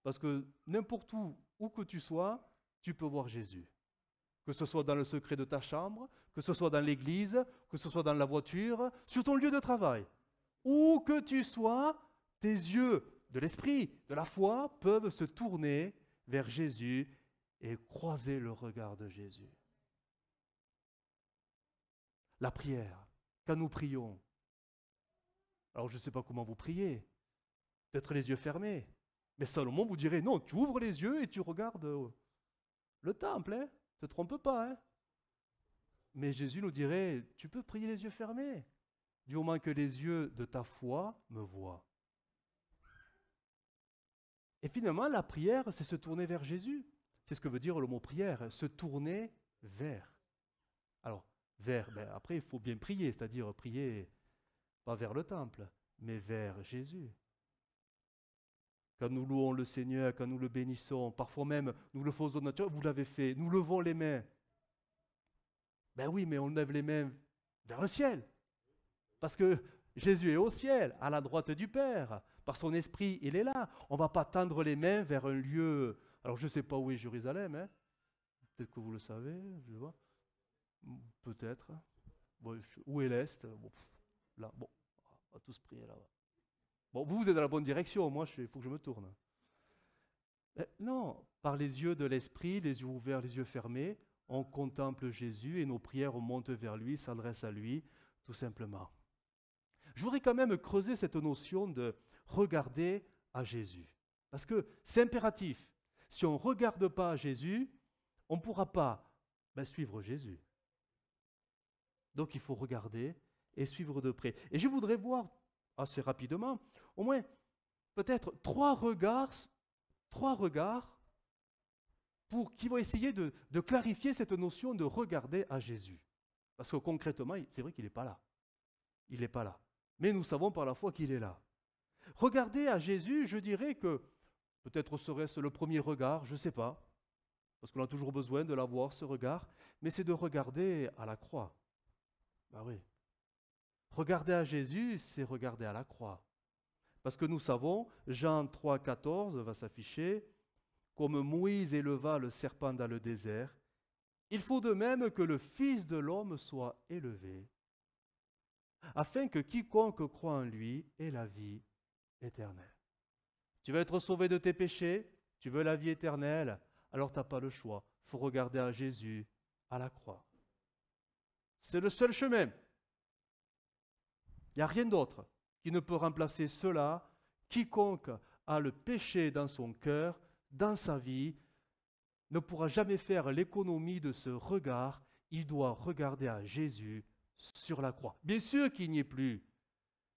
Parce que n'importe où que tu sois, tu peux voir Jésus. Que ce soit dans le secret de ta chambre, que ce soit dans l'église, que ce soit dans la voiture, sur ton lieu de travail. Où que tu sois, tes yeux de l'esprit, de la foi, peuvent se tourner vers Jésus et croiser le regard de Jésus. La prière, quand nous prions. Alors je ne sais pas comment vous priez, peut-être les yeux fermés. Mais Salomon vous dirait, non, tu ouvres les yeux et tu regardes le temple, hein. Ne te trompe pas. Hein. Mais Jésus nous dirait, tu peux prier les yeux fermés, du moment que les yeux de ta foi me voient. Et finalement, la prière, c'est se tourner vers Jésus. C'est ce que veut dire le mot prière, se tourner vers. Alors, vers, ben après, il faut bien prier, c'est-à-dire prier pas vers le temple, mais vers Jésus. Quand nous louons le Seigneur, quand nous le bénissons, parfois même nous le faisons naturellement, vous l'avez fait, nous levons les mains. Ben oui, mais on lève les mains vers le ciel. Parce que Jésus est au ciel, à la droite du Père. Par son esprit, il est là. On ne va pas tendre les mains vers un lieu. Alors je ne sais pas où est Jérusalem. Hein. Peut-être que vous le savez, je vois. Peut-être. Bon, où est l'Est? Bon, là, bon, on va tous prier là-bas. Bon, vous êtes dans la bonne direction, moi, il faut que je me tourne. Mais non, par les yeux de l'esprit, les yeux ouverts, les yeux fermés, on contemple Jésus et nos prières montent vers lui, s'adressent à lui, tout simplement. Je voudrais quand même creuser cette notion de regarder à Jésus. Parce que c'est impératif. Si on ne regarde pas à Jésus, on ne pourra pas suivre Jésus. Donc il faut regarder et suivre de près. Et je voudrais voir assez rapidement, au moins peut-être trois regards qui vont essayer de clarifier cette notion de regarder à Jésus. Parce que concrètement, c'est vrai qu'il n'est pas là. Il n'est pas là. Mais nous savons par la foi qu'il est là. Regarder à Jésus, je dirais que peut-être serait-ce le premier regard, je ne sais pas, parce qu'on a toujours besoin de l'avoir, ce regard, mais c'est de regarder à la croix. Ben oui. Regarder à Jésus, c'est regarder à la croix. Parce que nous savons, Jean 3, 14 va s'afficher, comme Moïse éleva le serpent dans le désert, il faut de même que le Fils de l'homme soit élevé, afin que quiconque croit en lui ait la vie éternelle. Tu veux être sauvé de tes péchés, tu veux la vie éternelle, alors tu n'as pas le choix. Il faut regarder à Jésus, à la croix. C'est le seul chemin. Il n'y a rien d'autre qui ne peut remplacer cela. Quiconque a le péché dans son cœur, dans sa vie, ne pourra jamais faire l'économie de ce regard. Il doit regarder à Jésus sur la croix. Bien sûr qu'il n'y est plus,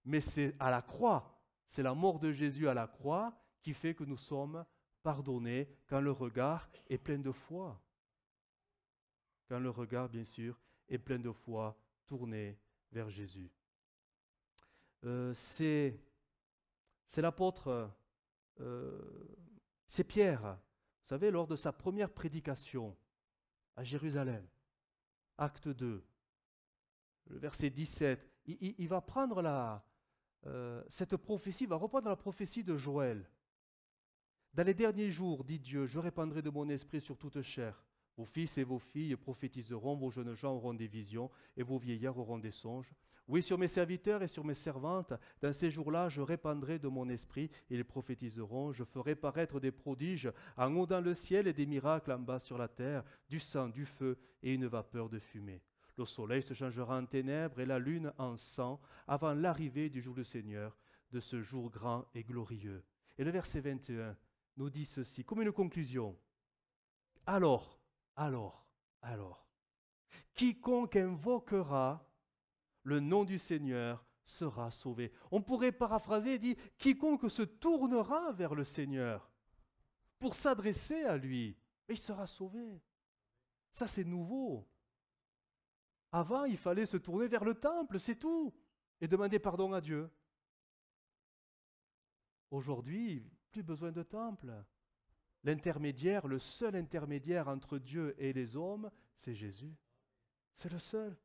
mais c'est à la croix, c'est la mort de Jésus à la croix qui fait que nous sommes pardonnés quand le regard est plein de foi. Quand le regard, bien sûr, est plein de foi tourné vers Jésus. C'est l'apôtre, c'est Pierre, vous savez, lors de sa première prédication, à Jérusalem. Acte 2, le verset 17. Il va prendre cette prophétie, il va reprendre la prophétie de Joël. Dans les derniers jours, dit Dieu, je répandrai de mon esprit sur toute chair. Vos fils et vos filles prophétiseront, vos jeunes gens auront des visions, et vos vieillards auront des songes. Oui, sur mes serviteurs et sur mes servantes, dans ces jours-là, je répandrai de mon esprit, et ils prophétiseront. Je ferai paraître des prodiges en haut dans le ciel et des miracles en bas sur la terre, du sang, du feu et une vapeur de fumée. Le soleil se changera en ténèbres et la lune en sang, avant l'arrivée du jour du Seigneur, de ce jour grand et glorieux. Et le verset 21 nous dit ceci, comme une conclusion. Alors, quiconque invoquera le nom du Seigneur sera sauvé. On pourrait paraphraser et dire, quiconque se tournera vers le Seigneur pour s'adresser à lui, il sera sauvé. Ça, c'est nouveau. Avant, il fallait se tourner vers le temple, c'est tout, et demander pardon à Dieu. Aujourd'hui, plus besoin de temple. L'intermédiaire, le seul intermédiaire entre Dieu et les hommes, c'est Jésus. C'est le seul.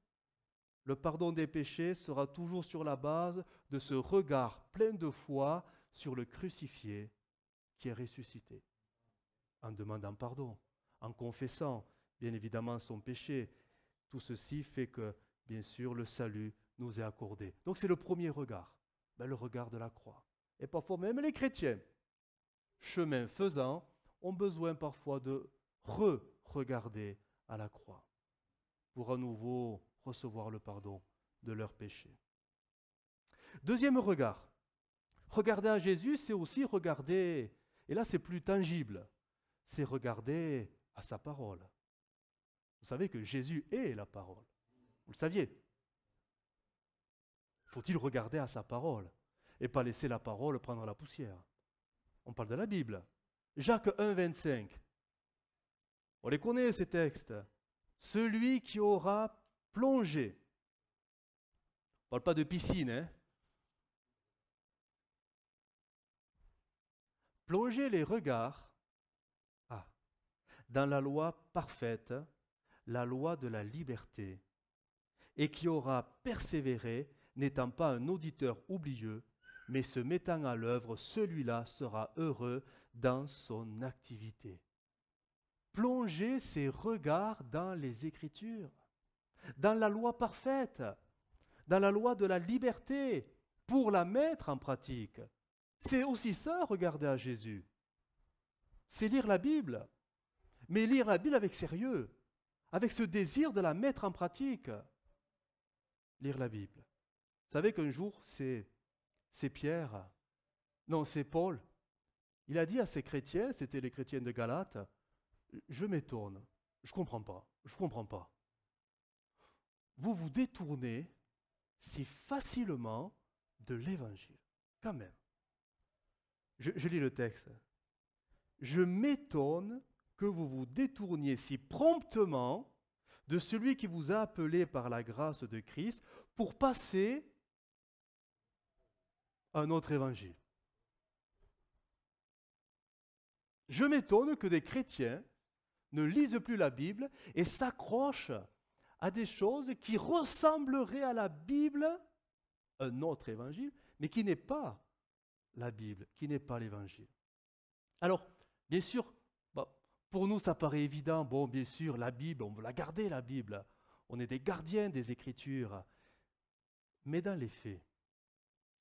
Le pardon des péchés sera toujours sur la base de ce regard plein de foi sur le crucifié qui est ressuscité. En demandant pardon, en confessant bien évidemment son péché. Tout ceci fait que, bien sûr, le salut nous est accordé. Donc c'est le premier regard, le regard de la croix. Et parfois même les chrétiens, chemin faisant, ont besoin parfois de re-regarder à la croix pour à nouveau recevoir le pardon de leurs péchés. Deuxième regard. Regarder à Jésus, c'est aussi regarder, et là c'est plus tangible, c'est regarder à sa parole. Vous savez que Jésus est la parole. Vous le saviez. Faut-il regarder à sa parole et pas laisser la parole prendre la poussière? On parle de la Bible. Jacques 1, 25. On les connaît, ces textes. Celui qui aura plongé. On ne parle pas de piscine, hein? Plonger les regards dans la loi parfaite, la loi de la liberté, et qui aura persévéré, n'étant pas un auditeur oublieux, mais se mettant à l'œuvre, celui-là sera heureux dans son activité. Plonger ses regards dans les Écritures, dans la loi parfaite, dans la loi de la liberté, pour la mettre en pratique. C'est aussi ça, regarder à Jésus. C'est lire la Bible, mais lire la Bible avec sérieux, avec ce désir de la mettre en pratique. Lire la Bible. Vous savez qu'un jour, c'est Pierre, non, c'est Paul. Il a dit à ces chrétiens, c'était les chrétiens de Galate, je m'étonne, je ne comprends pas. Vous vous détournez si facilement de l'évangile, quand même. Je lis le texte. Je m'étonne que vous vous détourniez si promptement de celui qui vous a appelé par la grâce de Christ pour passer à un autre évangile. Je m'étonne que des chrétiens ne lisent plus la Bible et s'accrochent à des choses qui ressembleraient à la Bible, un autre évangile, mais qui n'est pas la Bible, qui n'est pas l'évangile. Alors, bien sûr, pour nous, ça paraît évident. Bon, bien sûr, la Bible, on veut la garder, la Bible. On est des gardiens des Écritures. Mais dans les faits,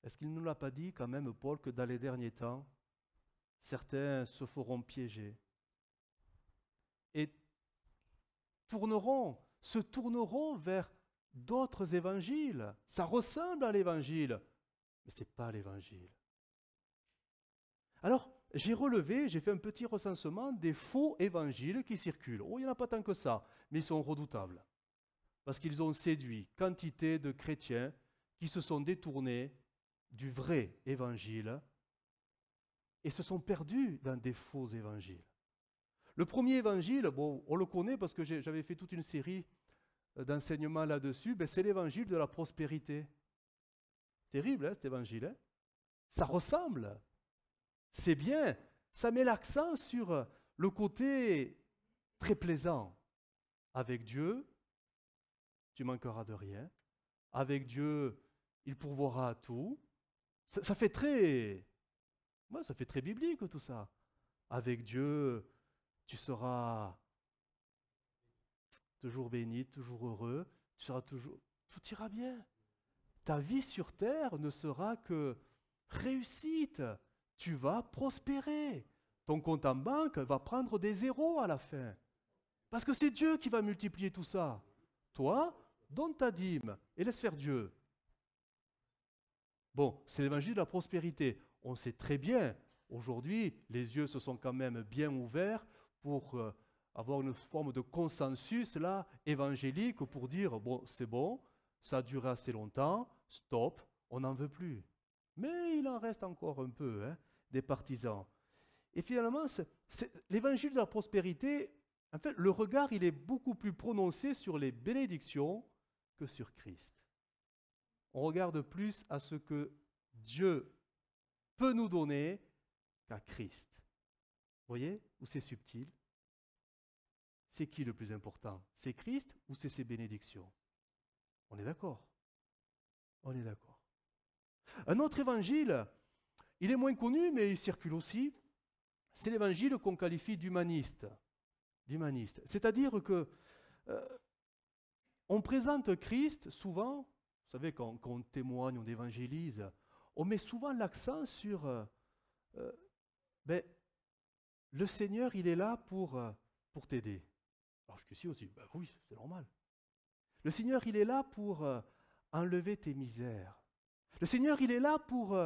est-ce qu'il ne nous l'a pas dit quand même, Paul, que dans les derniers temps, certains se feront piéger et se tourneront vers d'autres évangiles. Ça ressemble à l'évangile, mais ce n'est pas l'évangile. Alors, j'ai fait un petit recensement des faux évangiles qui circulent. Oh, il n'y en a pas tant que ça, mais ils sont redoutables. Parce qu'ils ont séduit quantité de chrétiens qui se sont détournés du vrai évangile et se sont perdus dans des faux évangiles. Le premier évangile, bon, on le connaît parce que j'avais fait toute une série d'enseignements là-dessus, c'est l'évangile de la prospérité. Terrible, cet évangile. Hein? Ça ressemble. C'est bien. Ça met l'accent sur le côté très plaisant. Avec Dieu, tu manqueras de rien. Avec Dieu, il pourvoira à tout. Ça fait très... Ouais, ça fait très biblique tout ça. Avec Dieu, tu seras toujours béni, toujours heureux, tu seras toujours... Tout ira bien. Ta vie sur terre ne sera que réussite. Tu vas prospérer. Ton compte en banque va prendre des zéros à la fin. Parce que c'est Dieu qui va multiplier tout ça. Toi, donne ta dîme et laisse faire Dieu. Bon, c'est l'évangile de la prospérité. On sait très bien, aujourd'hui, les yeux se sont quand même bien ouverts pour avoir une forme de consensus là, évangélique pour dire, bon, c'est bon, ça a duré assez longtemps, stop, on n'en veut plus. Mais il en reste encore un peu, hein, des partisans. Et finalement, l'évangile de la prospérité, en fait, le regard, il est beaucoup plus prononcé sur les bénédictions que sur Christ. On regarde plus à ce que Dieu peut nous donner qu'à Christ. Vous voyez où c'est subtil? C'est qui le plus important? C'est Christ ou c'est ses bénédictions? On est d'accord? On est d'accord. Un autre évangile, il est moins connu, mais il circule aussi. C'est l'évangile qu'on qualifie d'humaniste. C'est-à-dire que on présente Christ souvent, vous savez, quand on témoigne, on évangélise, on met souvent l'accent sur le Seigneur, il est là pour t'aider. Alors jusqu'ici aussi, oui, c'est normal. Le Seigneur, il est là pour enlever tes misères. Le Seigneur, il est là pour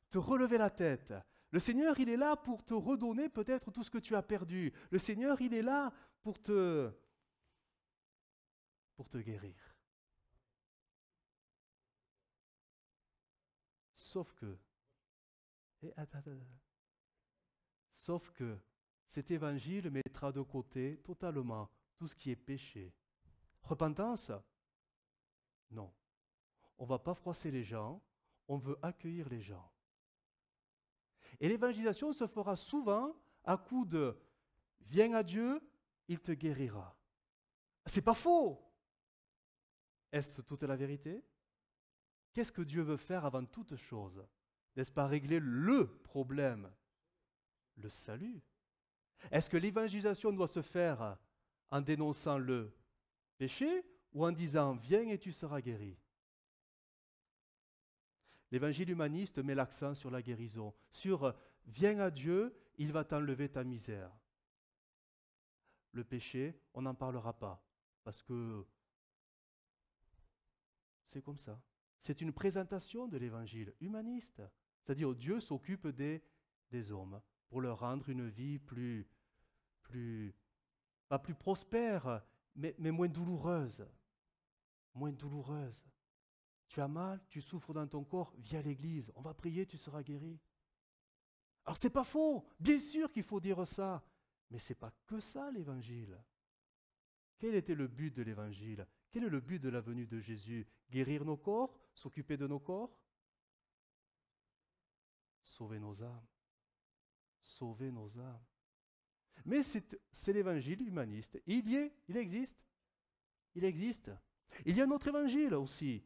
te relever la tête. Le Seigneur, il est là pour te redonner peut-être tout ce que tu as perdu. Le Seigneur, il est là pour te guérir. Sauf que cet évangile mettra de côté totalement tout ce qui est péché. Repentance? Non. On ne va pas froisser les gens, on veut accueillir les gens. Et l'évangélisation se fera souvent à coup de « viens à Dieu, il te guérira ». C'est pas faux. Est-ce toute la vérité? Qu'est-ce que Dieu veut faire avant toute chose? N'est-ce pas régler le problème? Le salut. Est-ce que l'évangélisation doit se faire en dénonçant le péché ou en disant « viens et tu seras guéri » ? L'évangile humaniste met l'accent sur la guérison, sur « viens à Dieu, il va t'enlever ta misère ». Le péché, on n'en parlera pas, parce que c'est comme ça. C'est une présentation de l'évangile humaniste, c'est-à-dire Dieu s'occupe des hommes pour leur rendre une vie pas plus prospère, mais moins douloureuse. Moins douloureuse. Tu as mal, tu souffres dans ton corps, viens à l'église, on va prier, tu seras guéri. Alors c'est pas faux, bien sûr qu'il faut dire ça, mais c'est pas que ça l'évangile. Quel était le but de l'évangile? Quel est le but de la venue de Jésus? Guérir nos corps? S'occuper de nos corps? Sauver nos âmes. Sauver nos âmes. Mais c'est l'évangile humaniste. Il existe. Il existe. Il y a un autre évangile aussi.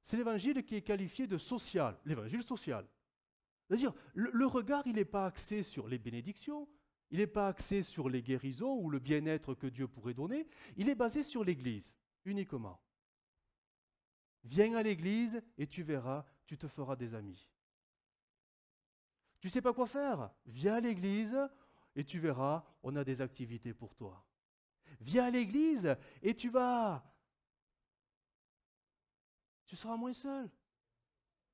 C'est l'évangile qui est qualifié de social, l'évangile social. C'est-à-dire, le regard, il n'est pas axé sur les bénédictions, il n'est pas axé sur les guérisons ou le bien-être que Dieu pourrait donner, il est basé sur l'Église, uniquement. Viens à l'Église et tu verras, tu te feras des amis. Tu ne sais pas quoi faire? Viens à l'Église et tu verras, on a des activités pour toi. Viens à l'Église et tu seras moins seul.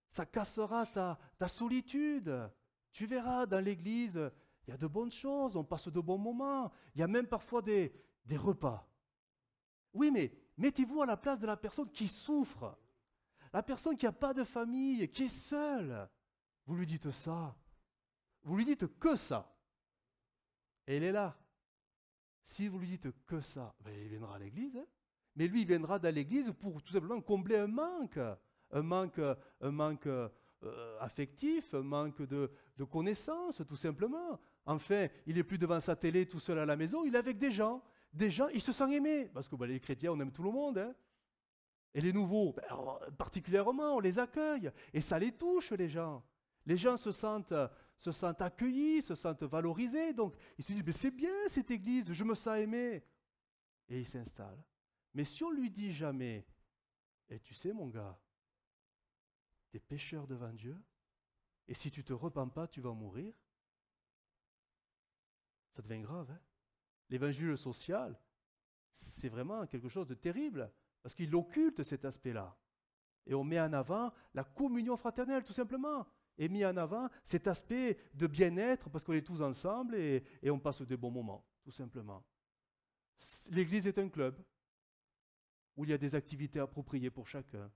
Ça cassera ta solitude. Tu verras, dans l'Église, il y a de bonnes choses, on passe de bons moments. Il y a même parfois des repas. Oui, mais mettez-vous à la place de la personne qui souffre. La personne qui n'a pas de famille, qui est seule. Vous lui dites ça. Vous lui dites que ça. Et elle est là. Si vous lui dites que ça, ben il viendra à l'église. Hein. Mais lui, il viendra dans l'église pour tout simplement combler un manque. Un manque affectif, un manque de connaissances, tout simplement. Enfin, il n'est plus devant sa télé tout seul à la maison, il est avec des gens des gens, ils se sentent aimés, parce que les chrétiens, on aime tout le monde, hein. Et les nouveaux, particulièrement, on les accueille, et ça les touche, les gens. Les gens se sentent accueillis, se sentent valorisés, donc ils se disent, mais c'est bien cette église, je me sens aimé. Et ils s'installent. Mais si on lui dit jamais, et tu sais mon gars, tu es pécheur devant Dieu, et si tu ne te repens pas, tu vas mourir, ça devient grave. Hein. L'évangile social, c'est vraiment quelque chose de terrible, parce qu'il occulte cet aspect-là. Et on met en avant la communion fraternelle, tout simplement. Et mis en avant cet aspect de bien-être, parce qu'on est tous ensemble et on passe des bons moments, tout simplement. L'Église est un club où il y a des activités appropriées pour chacun.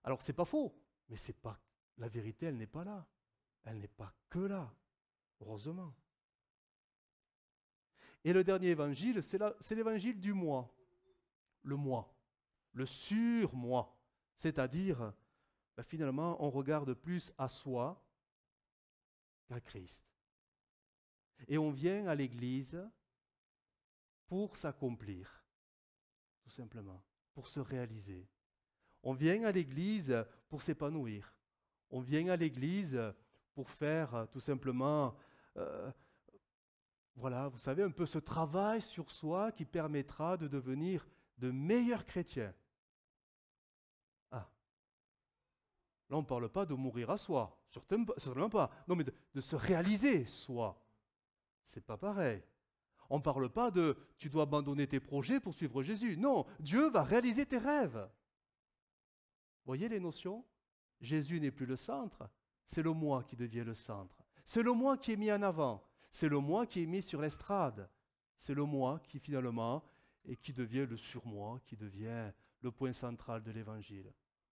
Alors, c'est pas faux, mais c'est pas, la vérité, elle n'est pas là. Elle n'est pas que là, heureusement. Et le dernier évangile, c'est l'évangile du moi. Le moi, le sur-moi. C'est-à-dire, finalement, on regarde plus à soi qu'à Christ. Et on vient à l'Église pour s'accomplir, tout simplement, pour se réaliser. On vient à l'Église pour s'épanouir. On vient à l'Église pour faire tout simplement, voilà, vous savez, un peu ce travail sur soi qui permettra de devenir de meilleurs chrétiens. Ah, là on ne parle pas de mourir à soi, certainement pas. Non, mais de se réaliser soi. C'est pas pareil. On ne parle pas de tu dois abandonner tes projets pour suivre Jésus. Non, Dieu va réaliser tes rêves. Voyez les notions? Jésus n'est plus le centre, c'est le moi qui devient le centre. C'est le moi qui est mis en avant, c'est le moi qui est mis sur l'estrade. C'est le moi qui finalement, et qui devient le surmoi, qui devient le point central de l'évangile.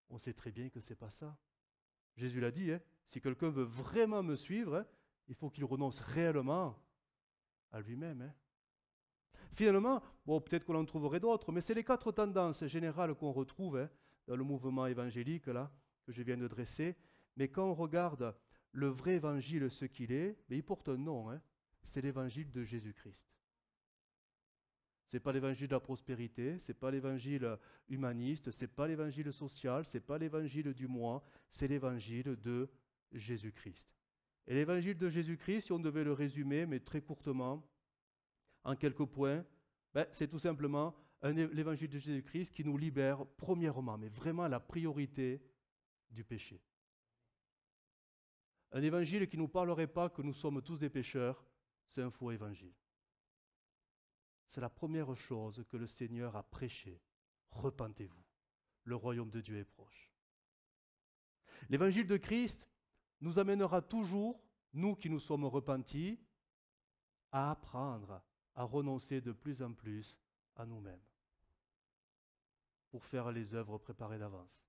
On sait très bien que ce n'est pas ça. Jésus l'a dit, hein, si quelqu'un veut vraiment me suivre, hein, il faut qu'il renonce réellement à lui-même. Hein. Finalement, bon, peut-être qu'on en trouverait d'autres, mais c'est les 4 tendances générales qu'on retrouve hein, dans le mouvement évangélique là, que je viens de dresser. Mais quand on regarde le vrai évangile, ce qu'il est, mais il porte un nom, hein, c'est l'évangile de Jésus-Christ. Ce n'est pas l'évangile de la prospérité, ce n'est pas l'évangile humaniste, ce n'est pas l'évangile social, ce n'est pas l'évangile du moi, c'est l'évangile de Jésus-Christ. Et l'évangile de Jésus-Christ, si on devait le résumer, mais très courtement, en quelques points, c'est tout simplement l'évangile de Jésus-Christ qui nous libère premièrement, mais vraiment la priorité du péché. Un évangile qui ne nous parlerait pas que nous sommes tous des pécheurs, c'est un faux évangile. C'est la première chose que le Seigneur a prêchée. Repentez-vous, le royaume de Dieu est proche. L'évangile de Christ nous amènera toujours, nous qui nous sommes repentis, à apprendre à renoncer de plus en plus à nous-mêmes pour faire les œuvres préparées d'avance.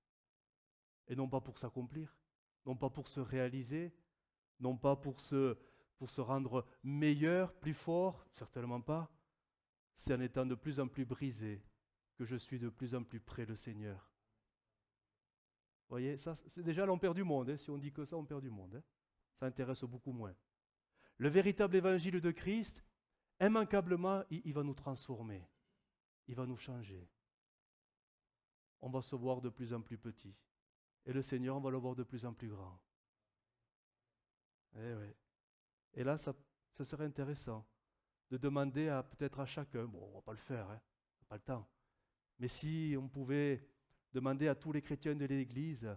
Et non pas pour s'accomplir, non pas pour se réaliser, non pas pour se rendre meilleur, plus fort, certainement pas. C'est en étant de plus en plus brisé que je suis de plus en plus près du Seigneur. Vous voyez, ça, c'est déjà là on perd du monde. Hein. Si on dit que ça, on perd du monde. Hein. Ça intéresse beaucoup moins. Le véritable évangile de Christ, immanquablement, il va nous transformer. Il va nous changer. On va se voir de plus en plus petit. Et le Seigneur, on va le voir de plus en plus grand. Et là, ça serait intéressant de demander peut-être à chacun, bon, on ne va pas le faire, hein, on n'a pas le temps, mais si on pouvait demander à tous les chrétiens de l'Église,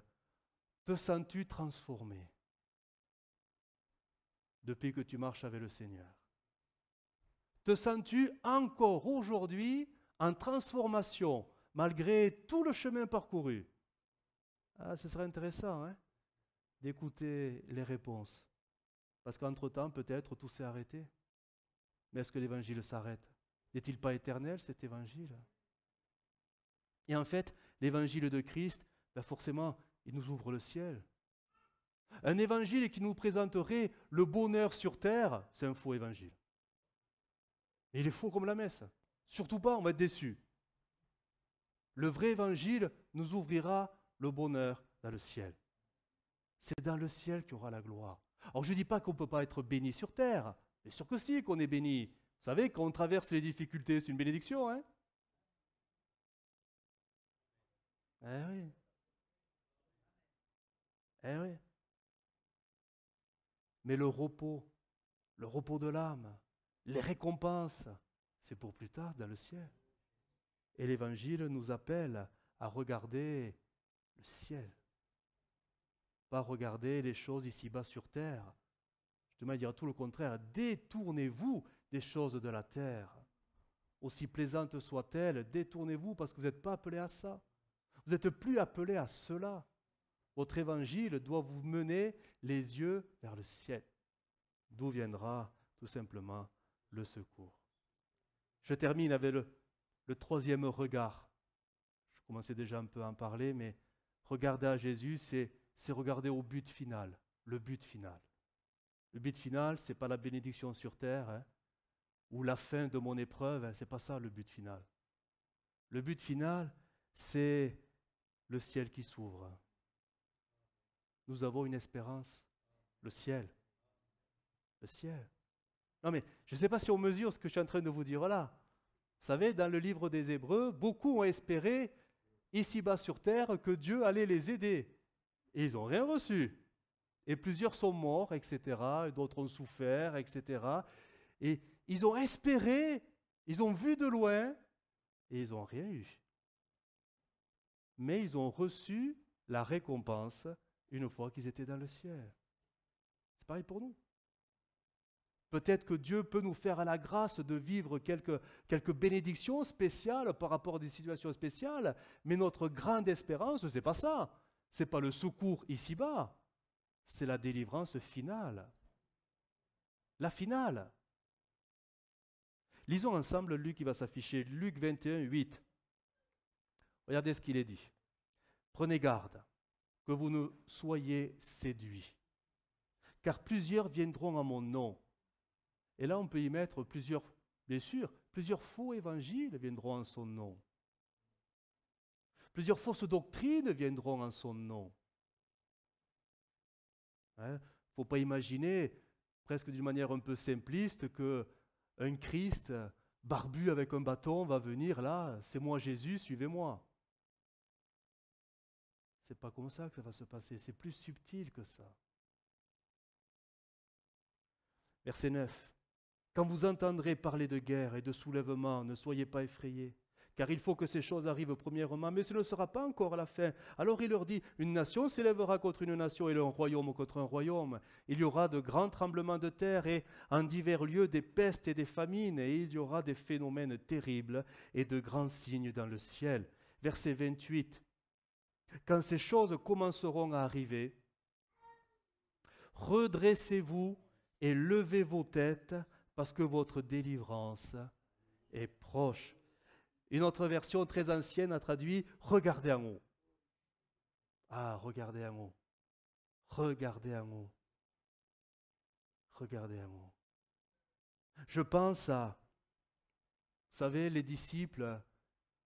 te sens-tu transformé depuis que tu marches avec le Seigneur? Te sens-tu encore aujourd'hui en transformation malgré tout le chemin parcouru? Ah, ce serait intéressant hein, d'écouter les réponses. Parce qu'entre-temps, peut-être, tout s'est arrêté. Mais est-ce que l'évangile s'arrête? N'est-il pas éternel, cet évangile? Et en fait, l'évangile de Christ, forcément, il nous ouvre le ciel. Un évangile qui nous présenterait le bonheur sur terre, c'est un faux évangile. Et il est faux comme la messe. Surtout pas, on va être déçu. Le vrai évangile nous ouvrira le bonheur dans le ciel. C'est dans le ciel qu'il y aura la gloire. Alors je ne dis pas qu'on ne peut pas être béni sur terre. Bien sûr que si, qu'on est béni. Vous savez, quand on traverse les difficultés, c'est une bénédiction, hein? Eh oui, eh oui. Mais le repos de l'âme, les récompenses, c'est pour plus tard dans le ciel. Et l'Évangile nous appelle à regarder le ciel, pas regarder les choses ici-bas sur terre. Je devrais dire tout le contraire, détournez-vous des choses de la terre. Aussi plaisantes soient-elles, détournez-vous parce que vous n'êtes pas appelés à ça. Vous n'êtes plus appelés à cela. Votre évangile doit vous mener les yeux vers le ciel, d'où viendra tout simplement le secours. Je termine avec le troisième regard. Je commençais déjà un peu à en parler, mais regarder à Jésus, c'est regarder au but final, le but final. Le but final, ce n'est pas la bénédiction sur terre, hein, ou la fin de mon épreuve, hein, ce n'est pas ça le but final. Le but final, c'est le ciel qui s'ouvre. Nous avons une espérance, le ciel. Le ciel. Non mais, je ne sais pas si on mesure ce que je suis en train de vous dire là. Vous savez, dans le livre des Hébreux, beaucoup ont espéré, ici-bas sur terre, que Dieu allait les aider. Et ils n'ont rien reçu. Et plusieurs sont morts, etc. Et d'autres ont souffert, etc. Et ils ont espéré, ils ont vu de loin, et ils n'ont rien eu. Mais ils ont reçu la récompense une fois qu'ils étaient dans le ciel. C'est pareil pour nous. Peut-être que Dieu peut nous faire la grâce de vivre quelques bénédictions spéciales par rapport à des situations spéciales, mais notre grande espérance, ce n'est pas ça. Ce n'est pas le secours ici-bas, c'est la délivrance finale. La finale. Lisons ensemble Luc qui va s'afficher, Luc 21, 8. Regardez ce qu'il est dit. Prenez garde que vous ne soyez séduits, car plusieurs viendront en mon nom. Et là, on peut y mettre plusieurs, bien sûr, plusieurs faux évangiles viendront en son nom. Plusieurs fausses doctrines viendront en son nom. Il ne faut pas imaginer, presque d'une manière un peu simpliste, qu'un Christ barbu avec un bâton va venir là, c'est moi Jésus, suivez-moi. C'est pas comme ça que ça va se passer, c'est plus subtil que ça. Verset 9. Quand vous entendrez parler de guerre et de soulèvement, ne soyez pas effrayés, car il faut que ces choses arrivent premièrement, mais ce ne sera pas encore à la fin. Alors il leur dit, une nation s'élèvera contre une nation et un royaume contre un royaume. Il y aura de grands tremblements de terre et en divers lieux des pestes et des famines, et il y aura des phénomènes terribles et de grands signes dans le ciel. Verset 28. Quand ces choses commenceront à arriver, redressez-vous et levez vos têtes, parce que votre délivrance est proche. Une autre version très ancienne a traduit « Regardez en haut ». Ah, regardez en haut. Regardez en haut. Regardez en haut. Je pense à, vous savez, les disciples.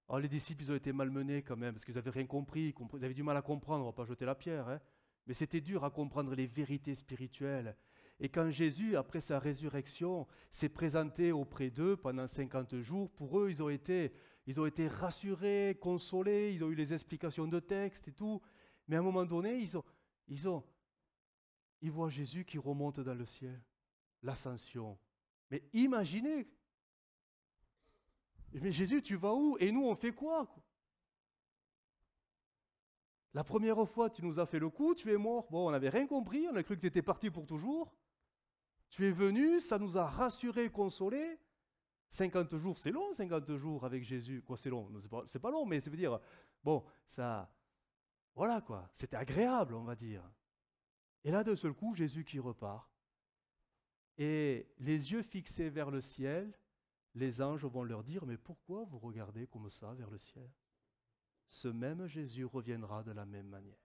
Oh, les disciples, ils ont été malmenés quand même, parce qu'ils n'avaient rien compris. Ils avaient du mal à comprendre, on ne va pas jeter la pierre. Hein. Mais c'était dur à comprendre les vérités spirituelles. Et quand Jésus, après sa résurrection, s'est présenté auprès d'eux pendant 50 jours, pour eux, ils ont été rassurés, consolés, ils ont eu les explications de texte et tout. Mais à un moment donné, ils voient Jésus qui remonte dans le ciel, l'ascension. Mais imaginez, mais Jésus, tu vas où? Et nous, on fait quoi? La première fois, tu nous as fait le coup, tu es mort. Bon, on n'avait rien compris, on a cru que tu étais parti pour toujours. Tu es venu, ça nous a rassurés, consolés. 50 jours, c'est long, 50 jours avec Jésus. Quoi, c'est long? C'est pas long, mais ça veut dire, bon, ça, voilà quoi, c'était agréable, on va dire. Et là, d'un seul coup, Jésus qui repart. Et les yeux fixés vers le ciel, les anges vont leur dire, mais pourquoi vous regardez comme ça vers le ciel? Ce même Jésus reviendra de la même manière.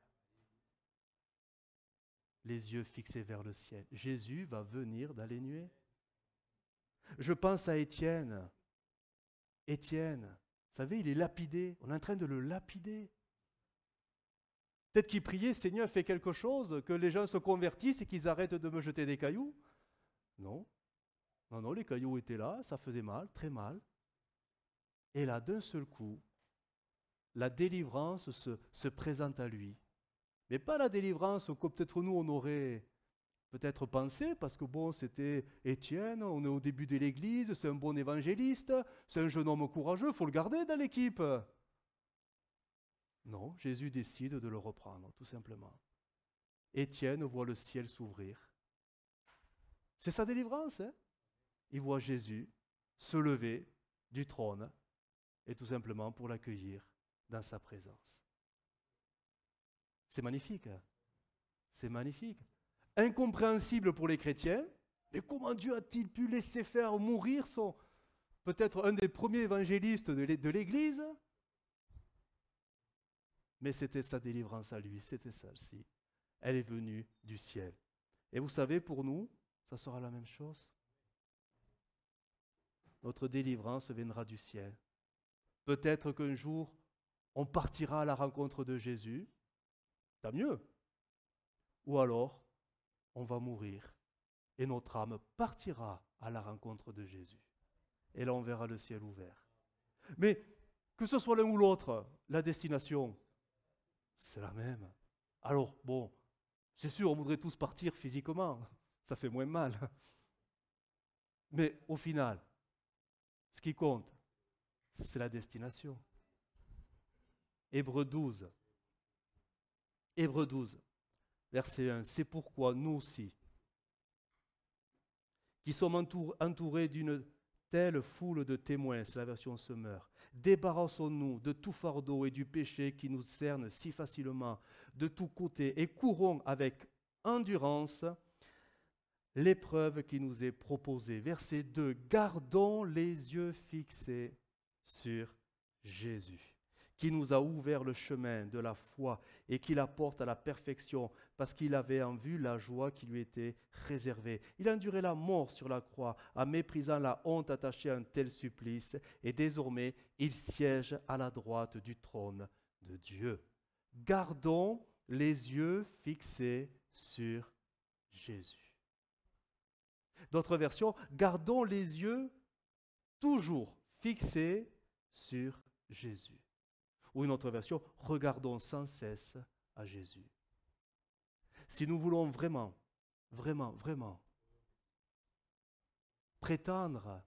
Les yeux fixés vers le ciel. Jésus va venir dans les nuées. Je pense à Étienne. Étienne, vous savez, il est lapidé. On est en train de le lapider. Peut-être qu'il priait, Seigneur, fais quelque chose, que les gens se convertissent et qu'ils arrêtent de me jeter des cailloux. Non. Non, non, les cailloux étaient là, ça faisait mal, très mal. Et là, d'un seul coup, la délivrance se présente à lui. Mais pas la délivrance que peut-être nous, on aurait peut-être pensé, parce que bon, c'était Étienne, on est au début de l'Église, c'est un bon évangéliste, c'est un jeune homme courageux, il faut le garder dans l'équipe. Non, Jésus décide de le reprendre, tout simplement. Étienne voit le ciel s'ouvrir. C'est sa délivrance, hein? Il voit Jésus se lever du trône, et tout simplement pour l'accueillir dans sa présence. C'est magnifique, hein? C'est magnifique. Incompréhensible pour les chrétiens, mais comment Dieu a-t-il pu laisser faire mourir peut-être un des premiers évangélistes de l'Église? Mais c'était sa délivrance à lui, c'était celle-ci. Elle est venue du ciel. Et vous savez, pour nous, ça sera la même chose. Notre délivrance viendra du ciel. Peut-être qu'un jour, on partira à la rencontre de Jésus, tant mieux. Ou alors, on va mourir et notre âme partira à la rencontre de Jésus. Et là, on verra le ciel ouvert. Mais que ce soit l'un ou l'autre, la destination, c'est la même. Alors, bon, c'est sûr, on voudrait tous partir physiquement. Ça fait moins mal. Mais au final, ce qui compte, c'est la destination. Hébreux 12. Hébreux 12, verset 1. C'est pourquoi nous aussi, qui sommes entourés d'une telle foule de témoins, c'est la version Semeur, débarrassons-nous de tout fardeau et du péché qui nous cerne si facilement de tous côtés et courons avec endurance l'épreuve qui nous est proposée. Verset 2, gardons les yeux fixés sur Jésus, qui nous a ouvert le chemin de la foi et qui la porte à la perfection, parce qu'il avait en vue la joie qui lui était réservée. Il a enduré la mort sur la croix, en méprisant la honte attachée à un tel supplice, et désormais il siège à la droite du trône de Dieu. Gardons les yeux fixés sur Jésus. D'autres versions, gardons les yeux toujours fixés sur Jésus. Ou une autre version, regardons sans cesse à Jésus. Si nous voulons vraiment prétendre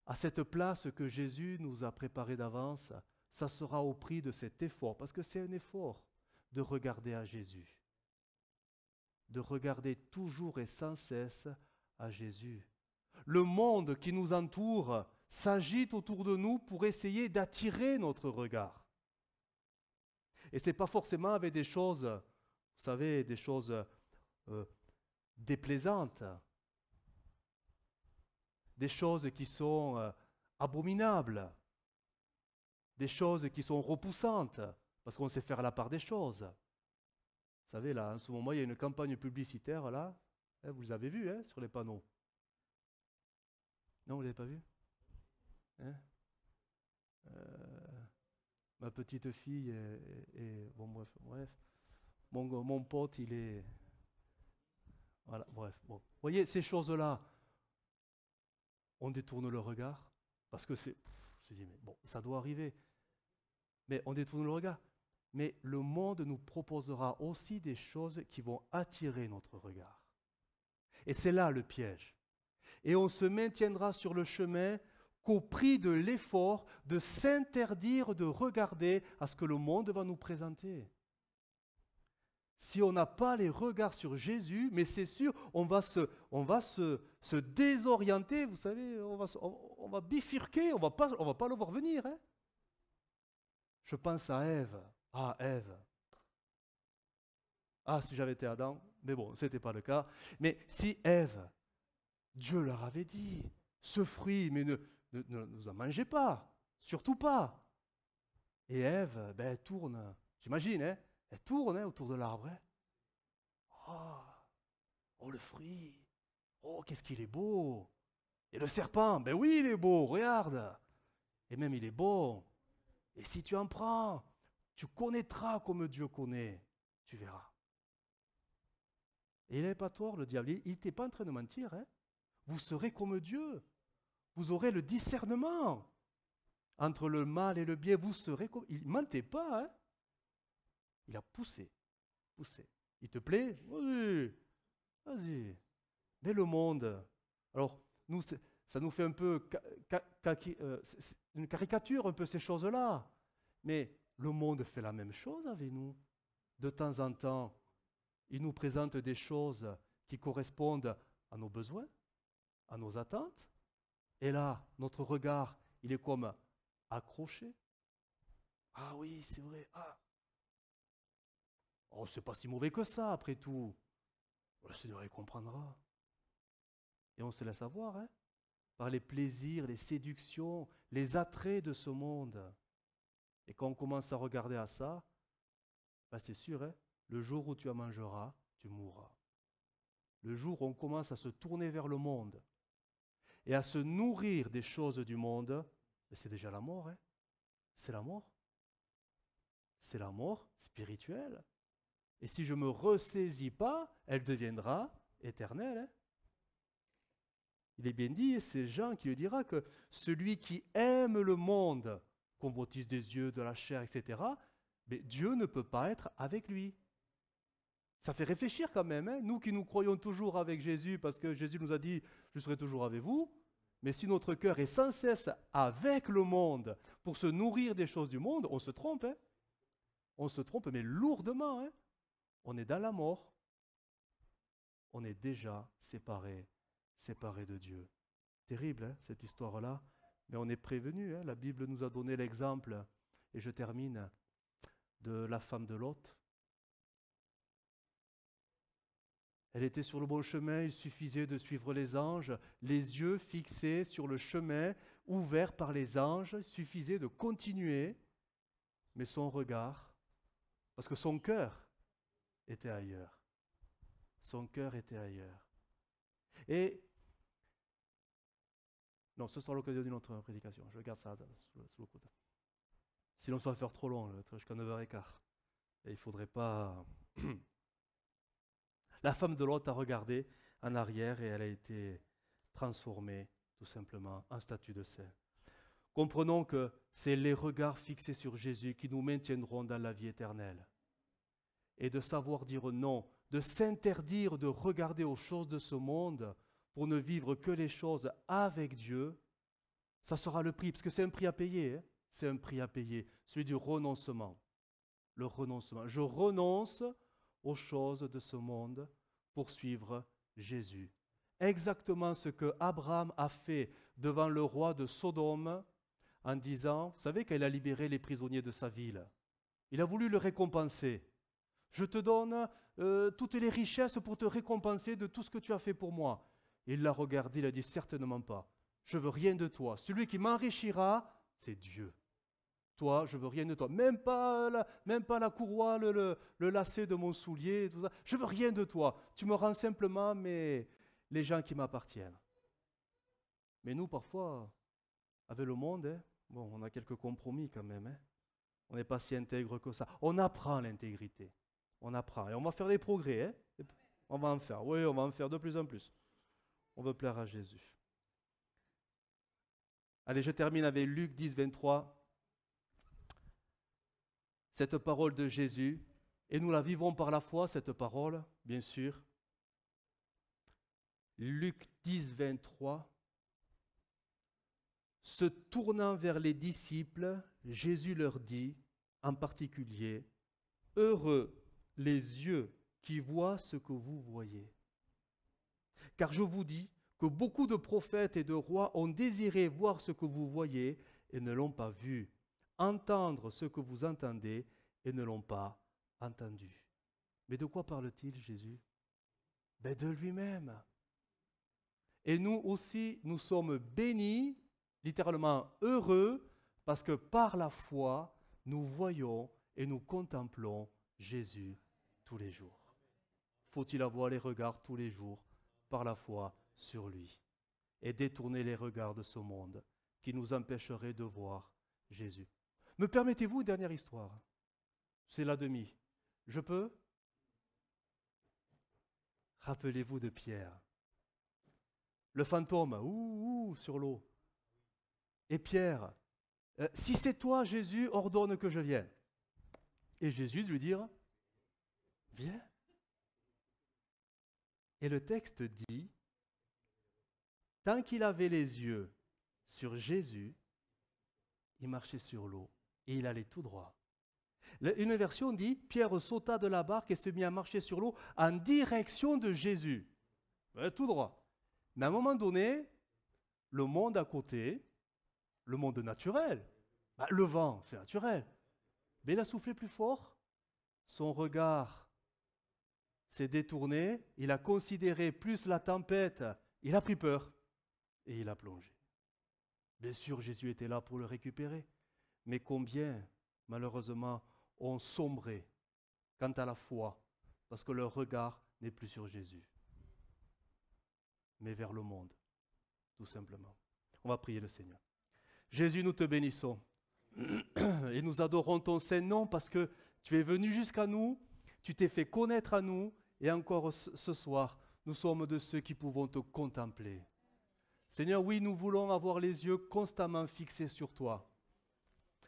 à cette place que Jésus nous a préparée d'avance, ça sera au prix de cet effort, parce que c'est un effort de regarder à Jésus, de regarder toujours et sans cesse à Jésus. Le monde qui nous entoure s'agite autour de nous pour essayer d'attirer notre regard. Et ce n'est pas forcément avec des choses, vous savez, des choses déplaisantes, des choses qui sont abominables, des choses qui sont repoussantes, parce qu'on sait faire la part des choses. Vous savez, là, en ce moment, il y a une campagne publicitaire, là, hein, vous les avez vues, hein, sur les panneaux. Non, vous ne l'avez pas vu, hein? Ma petite fille est bon, bref. Mon pote, il est... Voilà, bref. Bon. Vous voyez, ces choses-là, on détourne le regard, parce que c'est... On se dit, mais bon, ça doit arriver. Mais on détourne le regard. Mais le monde nous proposera aussi des choses qui vont attirer notre regard. Et c'est là le piège. Et on se maintiendra sur le chemin qu'au prix de l'effort de s'interdire de regarder à ce que le monde va nous présenter. Si on n'a pas les regards sur Jésus, mais c'est sûr, on va se désorienter, vous savez, on va bifurquer, on va pas le voir venir. Hein. Je pense à Ève. Ah, Ève. Ah, si j'avais été Adam, mais bon, ce n'était pas le cas. Mais si Ève, Dieu leur avait dit, ce fruit, mais ne vous en mangez pas, surtout pas. Et Ève, ben, elle tourne, j'imagine, hein, elle tourne autour de l'arbre. Hein. Oh, le fruit, oh, qu'est-ce qu'il est beau. Et le serpent, ben oui, il est beau, regarde. Et même il est bon. Et si tu en prends, tu connaîtras comme Dieu connaît, tu verras. Et il n'avait pas tort, le diable, il n'était pas en train de mentir. Hein. vous serez comme Dieu. Vous aurez le discernement entre le mal et le bien. Vous serez comme... Il ne mentait pas, hein? Il a poussé. Il te plaît? Vas-y, vas-y. Mais le monde, alors, nous, ça nous fait un peu une caricature, un peu ces choses-là. Mais le monde fait la même chose avec nous. De temps en temps, il nous présente des choses qui correspondent à nos besoins, à nos attentes. Et là, notre regard, il est comme accroché. Ah oui, c'est vrai. Ah. Oh, c'est pas si mauvais que ça, après tout. Le Seigneur, il comprendra. Et on se laisse avoir, hein, par les plaisirs, les séductions, les attraits de ce monde. Et quand on commence à regarder à ça, ben c'est sûr, hein, le jour où tu en mangeras, tu mourras. Le jour où on commence à se tourner vers le monde et à se nourrir des choses du monde, ben c'est déjà la mort. Hein. C'est la mort. C'est la mort spirituelle. Et si je ne me ressaisis pas, elle deviendra éternelle. Hein. Il est bien dit, et c'est Jean qui le dira, que celui qui aime le monde, convoitise des yeux, de la chair, etc., mais Dieu ne peut pas être avec lui. Ça fait réfléchir quand même, hein? Nous qui nous croyons toujours avec Jésus, parce que Jésus nous a dit « je serai toujours avec vous », mais si notre cœur est sans cesse avec le monde pour se nourrir des choses du monde, on se trompe. Hein? On se trompe, mais lourdement. Hein? On est dans la mort. On est déjà séparé de Dieu. Terrible, hein, cette histoire-là, mais on est prévenu. Hein? La Bible nous a donné l'exemple, et je termine, de la femme de Lot. Elle était sur le bon chemin, il suffisait de suivre les anges, les yeux fixés sur le chemin ouvert par les anges, il suffisait de continuer, mais son regard, parce que son cœur était ailleurs. Son cœur était ailleurs. Et, non, ce sera l'occasion d'une autre prédication, je garde ça sous le coude. Sinon ça va faire trop long, jusqu'à 9h15. Et il ne faudrait pas... La femme de Lot a regardé en arrière et elle a été transformée tout simplement en statue de saint. Comprenons que c'est les regards fixés sur Jésus qui nous maintiendront dans la vie éternelle. Et de savoir dire non, de s'interdire de regarder aux choses de ce monde pour ne vivre que les choses avec Dieu, ça sera le prix, parce que c'est un prix à payer. Hein? C'est un prix à payer, celui du renoncement. Le renoncement. Je renonce aux choses de ce monde pour suivre Jésus. Exactement ce que Abraham a fait devant le roi de Sodome en disant, vous savez, qu'il a libéré les prisonniers de sa ville. Il a voulu le récompenser. Je te donne toutes les richesses pour te récompenser de tout ce que tu as fait pour moi. Il l'a regardé, il a dit, certainement pas. Je veux rien de toi. Celui qui m'enrichira, c'est Dieu. Toi, je veux rien de toi. Même pas la courroie, le lacet de mon soulier, tout ça. Je veux rien de toi. Tu me rends simplement les gens qui m'appartiennent. Mais nous, parfois, avec le monde, hein, bon, on a quelques compromis quand même. Hein. On n'est pas si intègre que ça. On apprend l'intégrité. On apprend. Et on va faire des progrès. Hein. On va en faire. Oui, on va en faire de plus en plus. On veut plaire à Jésus. Allez, je termine avec Luc 10, 23. Cette parole de Jésus, et nous la vivons par la foi, cette parole, bien sûr. Luc 10, 23. Se tournant vers les disciples, Jésus leur dit, en particulier, « Heureux les yeux qui voient ce que vous voyez. Car je vous dis que beaucoup de prophètes et de rois ont désiré voir ce que vous voyez et ne l'ont pas vu, entendre ce que vous entendez et ne l'ont pas entendu. » Mais de quoi parle-t-il, Jésus? Ben de lui-même. Et nous aussi, nous sommes bénis, littéralement heureux, parce que par la foi, nous voyons et nous contemplons Jésus tous les jours. Faut-il avoir les regards tous les jours par la foi sur lui et détourner les regards de ce monde qui nous empêcherait de voir Jésus. Me permettez-vous une dernière histoire? C'est la demi. Je peux? Rappelez-vous de Pierre. Le fantôme, sur l'eau. Et Pierre, si c'est toi, Jésus, ordonne que je vienne. Et Jésus lui dit, viens. Et le texte dit, tant qu'il avait les yeux sur Jésus, il marchait sur l'eau et il allait tout droit. Une version dit, Pierre sauta de la barque et se mit à marcher sur l'eau en direction de Jésus. Tout droit. Mais à un moment donné, le monde à côté, le monde naturel, le vent, c'est naturel. Mais il a soufflé plus fort, son regard s'est détourné, il a considéré plus la tempête, il a pris peur et il a plongé. Bien sûr, Jésus était là pour le récupérer, mais combien, malheureusement, ont sombré quant à la foi, parce que leur regard n'est plus sur Jésus, mais vers le monde, tout simplement. On va prier le Seigneur. Jésus, nous te bénissons et nous adorons ton saint nom parce que tu es venu jusqu'à nous, tu t'es fait connaître à nous et encore ce soir, nous sommes de ceux qui pouvons te contempler. Seigneur, oui, nous voulons avoir les yeux constamment fixés sur toi.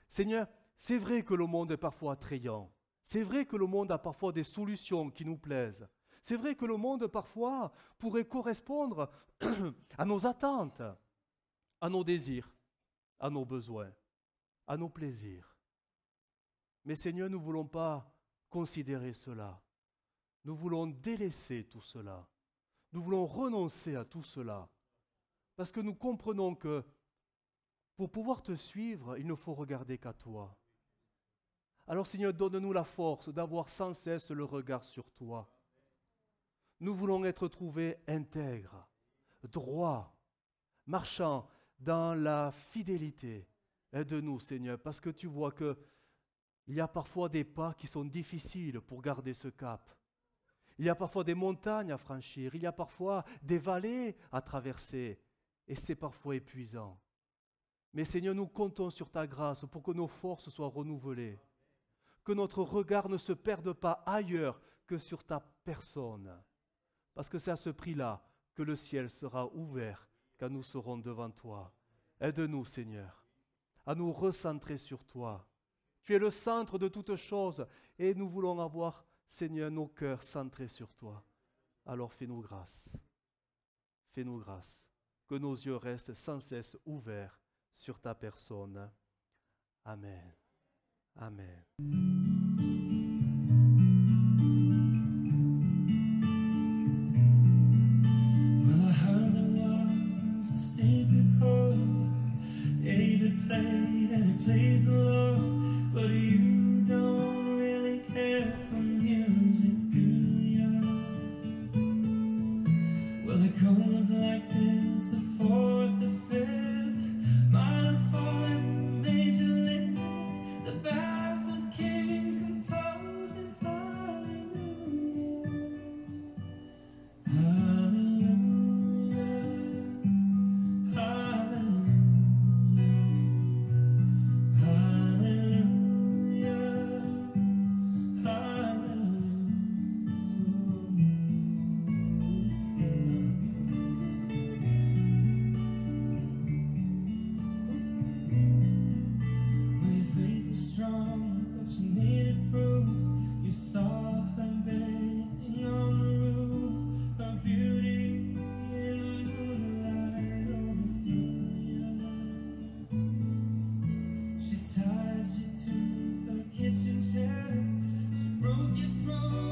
Seigneur, c'est vrai que le monde est parfois attrayant. C'est vrai que le monde a parfois des solutions qui nous plaisent. C'est vrai que le monde parfois pourrait correspondre à nos attentes, à nos désirs, à nos besoins, à nos plaisirs. Mais Seigneur, nous ne voulons pas considérer cela. Nous voulons délaisser tout cela. Nous voulons renoncer à tout cela. Parce que nous comprenons que pour pouvoir te suivre, il ne faut regarder qu'à toi. Alors Seigneur, donne-nous la force d'avoir sans cesse le regard sur toi. Nous voulons être trouvés intègres, droits, marchant dans la fidélité. Aide-nous, Seigneur, parce que tu vois qu'il y a parfois des pas qui sont difficiles pour garder ce cap. Il y a parfois des montagnes à franchir, il y a parfois des vallées à traverser, et c'est parfois épuisant. Mais Seigneur, nous comptons sur ta grâce pour que nos forces soient renouvelées, que notre regard ne se perde pas ailleurs que sur ta personne, parce que c'est à ce prix-là que le ciel sera ouvert quand nous serons devant toi. Aide-nous, Seigneur, à nous recentrer sur toi. Tu es le centre de toutes choses et nous voulons avoir, Seigneur, nos cœurs centrés sur toi. Alors fais-nous grâce. Fais-nous grâce. Que nos yeux restent sans cesse ouverts sur ta personne. Amen. Amen. Well, I heard there was a Savior called. David played and he plays the Lord, but you don't really care for music, do ya? Well, it goes like this: the fourth, the fifth, minor fourth, major lift, the baffled king composing hallelujah, hallelujah, hallelujah, hallelujah, Well, your faith was strong, but you needed proof. You saw her bathing on the roof, her beauty in the moonlight overthrew you. She tied you to her kitchen chair, she broke your throne.